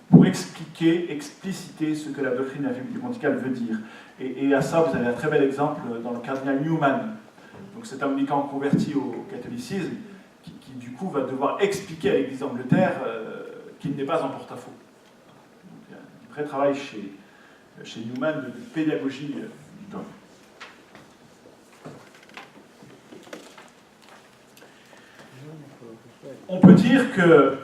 pour expliquer, expliciter ce que la doctrine de l'infaillibilité pontificale veut dire. Et à ça, vous avez un très bel exemple dans le cardinal Newman. Donc cet anglican converti au catholicisme, qui du coup va devoir expliquer à l'Église d'Angleterre qu'il n'est pas en porte-à-faux. Donc il y a un vrai travail chez Newman de pédagogie du dogme. On peut dire que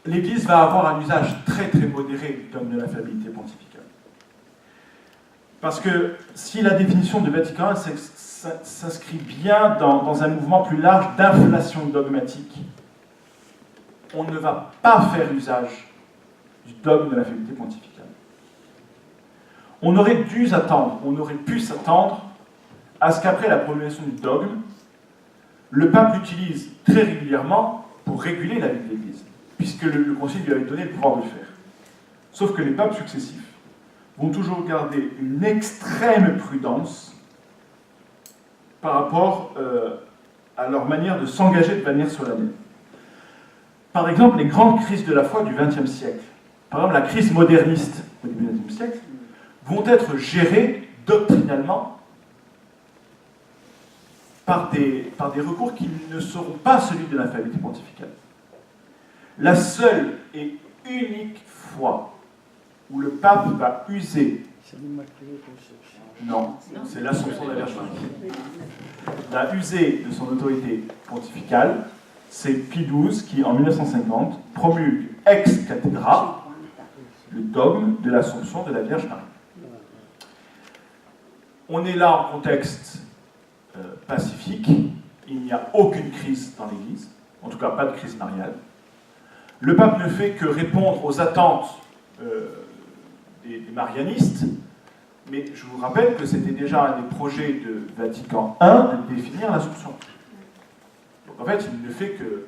l'Église va avoir un usage très très modéré du dogme de l'infaillibilité pontificale. Parce que si la définition de Vatican I s'inscrit bien dans un mouvement plus large d'inflation dogmatique, on ne va pas faire usage du dogme de l'infaillibilité pontificale. On aurait pu s'attendre à ce qu'après la promulgation du dogme, le pape l'utilise très régulièrement pour réguler la vie de l'Église, puisque le Concile lui avait donné le pouvoir de le faire. Sauf que les papes successifs vont toujours garder une extrême prudence par rapport à leur manière de s'engager de manière solennelle. Par exemple, les grandes crises de la foi du XXe siècle, par exemple la crise moderniste au début du XXe siècle, vont être gérées doctrinalement par des recours qui ne seront pas celui de l'infaillibilité pontificale. La seule et unique fois où le pape va user... Non, c'est l'Assomption de la Vierge Marie. Va user de son autorité pontificale, c'est Pie XII qui, en 1950, promulgue ex cathedra le dogme de l'Assomption de la Vierge Marie. On est là en contexte pacifique, il n'y a aucune crise dans l'Église, en tout cas pas de crise mariale. Le pape ne fait que répondre aux attentes des marianistes, mais je vous rappelle que c'était déjà un des projets de Vatican I de définir l'Assomption. Donc en fait, il ne fait que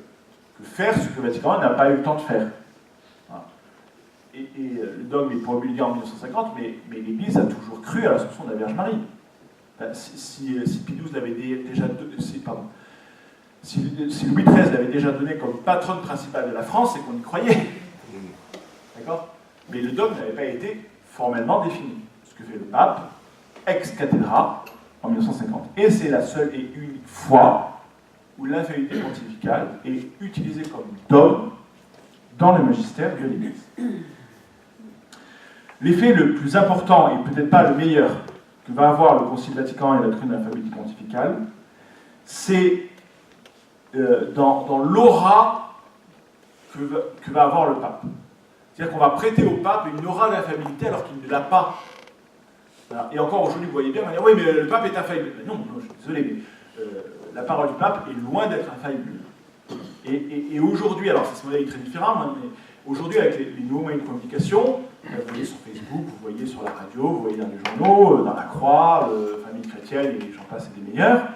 faire ce que Vatican I n'a pas eu le temps de faire. Voilà. Et le dogme est promulgué en 1950, mais l'Église a toujours cru à l'Assomption de la Vierge Marie. Si Pie XII l'avait déjà donné, si Louis XIII l'avait déjà donné comme patronne principale de la France, c'est qu'on y croyait. D'accord ? Mais le dogme n'avait pas été formellement défini. Ce que fait le pape, ex cathedra, en 1950. Et c'est la seule et unique fois où l'infaillibilité pontificale est utilisée comme dogme dans le magistère de l'Église. L'effet le plus important, et peut-être pas le meilleur, que va avoir le Concile Vatican et la doctrine de l'infaillibilité pontificale, c'est dans l'aura que va avoir le pape. C'est-à-dire qu'on va prêter au pape une aura d'infaillibilité alors qu'il ne l'a pas. Voilà. Et encore aujourd'hui, vous voyez bien, on va dire, oui, mais le pape est infaillible. Non, je suis désolé, mais la parole du pape est loin d'être infaillible. Et aujourd'hui, alors ce modèle est très différent, hein, mais aujourd'hui, avec les nouveaux moyens de communication, vous voyez sur Facebook, vous voyez sur la radio, vous voyez dans les journaux, dans la Croix, Famille chrétienne, et j'en passe, c'est des meilleurs.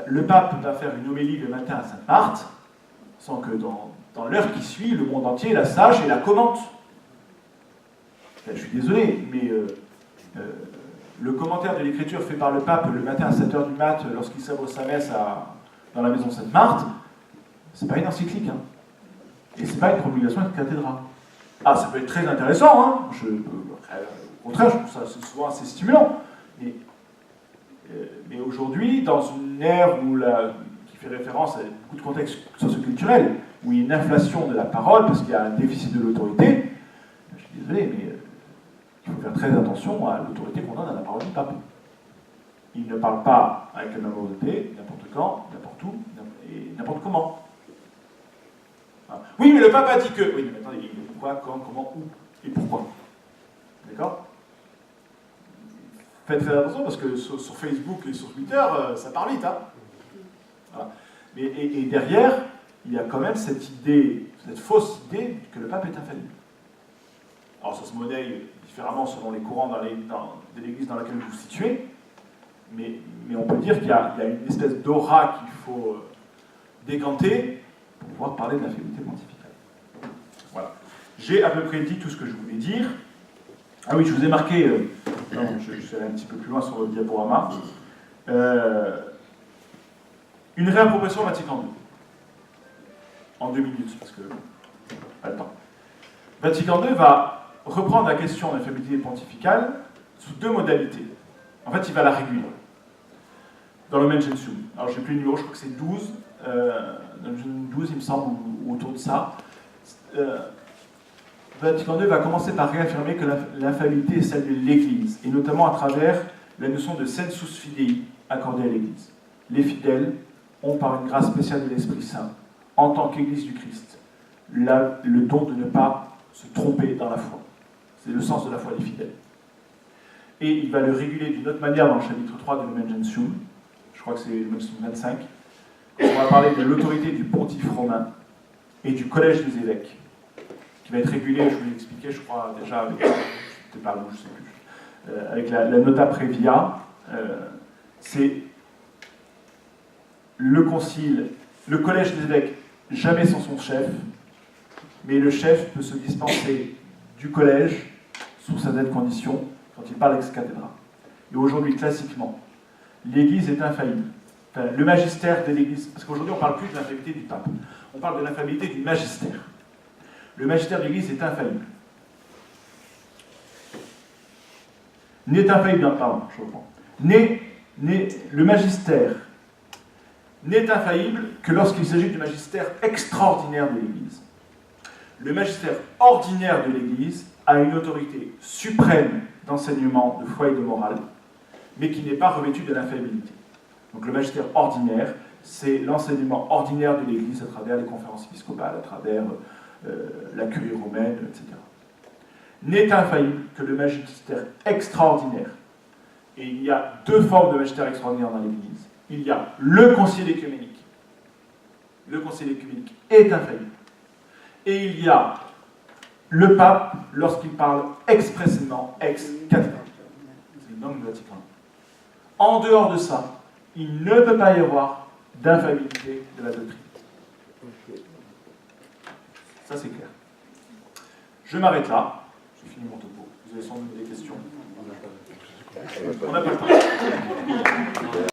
Le pape va faire une homélie le matin à Sainte-Marthe, sans que dans l'heure qui suit, le monde entier la sache et la commente. Je suis désolé, mais le commentaire de l'écriture fait par le pape le matin à 7h du mat, lorsqu'il célèbre sa messe dans la maison Sainte-Marthe, c'est pas une encyclique, hein. Et c'est pas une promulgation de cathédrale. Ah, ça peut être très intéressant, hein. Au contraire, je trouve ça souvent assez stimulant. Mais aujourd'hui, dans une ère qui fait référence à beaucoup de contextes socioculturels, où il y a une inflation de la parole parce qu'il y a un déficit de l'autorité, je suis désolé, mais il faut faire très attention à l'autorité qu'on donne à la parole du pape. Il ne parle pas avec la même autorité, n'importe quand, n'importe où, et n'importe comment. Oui, mais le pape a dit que... Oui, mais attendez, pourquoi, quand, comment, où et pourquoi. D'accord ? Faites très attention parce que sur Facebook et sur Twitter, ça part vite. Hein. Voilà. Et derrière, il y a quand même cette idée, cette fausse idée que le pape est infaillible. Alors ça se monnaie différemment selon les courants de l'Église dans laquelle vous vous situez, mais on peut dire qu'il y a une espèce d'aura qu'il faut décanter pour pouvoir parler de l'infaillibilité pontificale. Voilà. J'ai à peu près dit tout ce que je voulais dire. Ah oui, je vous ai marqué, je suis allé un petit peu plus loin sur le diaporama, une réappropriation Vatican II, en 2 minutes, parce que Pas le temps. Vatican II va reprendre la question de l'infaillibilité pontificale sous deux modalités. En fait, il va la réguler. Dans le Lumen Gentium. Alors, je n'ai plus le numéro, je crois que c'est 12. Dans le 12, il me semble, ou autour de ça. Vatican II va commencer par réaffirmer que l'infaillibilité est celle de l'Église, et notamment à travers la notion de sensus fidei accordée à l'Église. Les fidèles ont, par une grâce spéciale de l'Esprit Saint, en tant qu'Église du Christ, le don de ne pas se tromper dans la foi. C'est le sens de la foi des fidèles. Et il va le réguler d'une autre manière dans le chapitre 3 de Lumen Gentium, je crois que c'est Lumen Gentium 25, on va parler de l'autorité du pontife romain et du collège des évêques, qui va être régulé, je vous l'ai expliqué, je crois, déjà avec, je ne sais plus, avec la Nota Previa. C'est le concile, le collège des évêques, jamais sans son chef, mais le chef peut se dispenser du collège sous certaines conditions quand il parle ex cathedra. Et aujourd'hui, classiquement, l'Église est infaillible. Enfin, le magistère de l'Église, parce qu'aujourd'hui on ne parle plus de l'infaillibilité du pape, on parle de l'infaillibilité du magistère. Le magistère de l'Église est infaillible. N'est infaillible, non, pardon, je reprends. Le magistère n'est infaillible que lorsqu'il s'agit du magistère extraordinaire de l'Église. Le magistère ordinaire de l'Église a une autorité suprême d'enseignement de foi et de morale, mais qui n'est pas revêtu de l'infaillibilité. Donc le magistère ordinaire, c'est l'enseignement ordinaire de l'Église à travers les conférences épiscopales, à travers la curie romaine, etc. N'est infaillible que le magistère extraordinaire. Et il y a deux formes de magistère extraordinaire dans l'Église. Il y a le concile œcuménique. Le concile œcuménique est infaillible. Et il y a le pape lorsqu'il parle expressément ex cathedra. C'est le nom de Vatican. En dehors de ça, il ne peut pas y avoir d'infaillibilité de la doctrine. Ça, c'est clair. Je m'arrête là. J'ai fini mon topo. Vous avez sans doute des questions. On n'a pas le temps.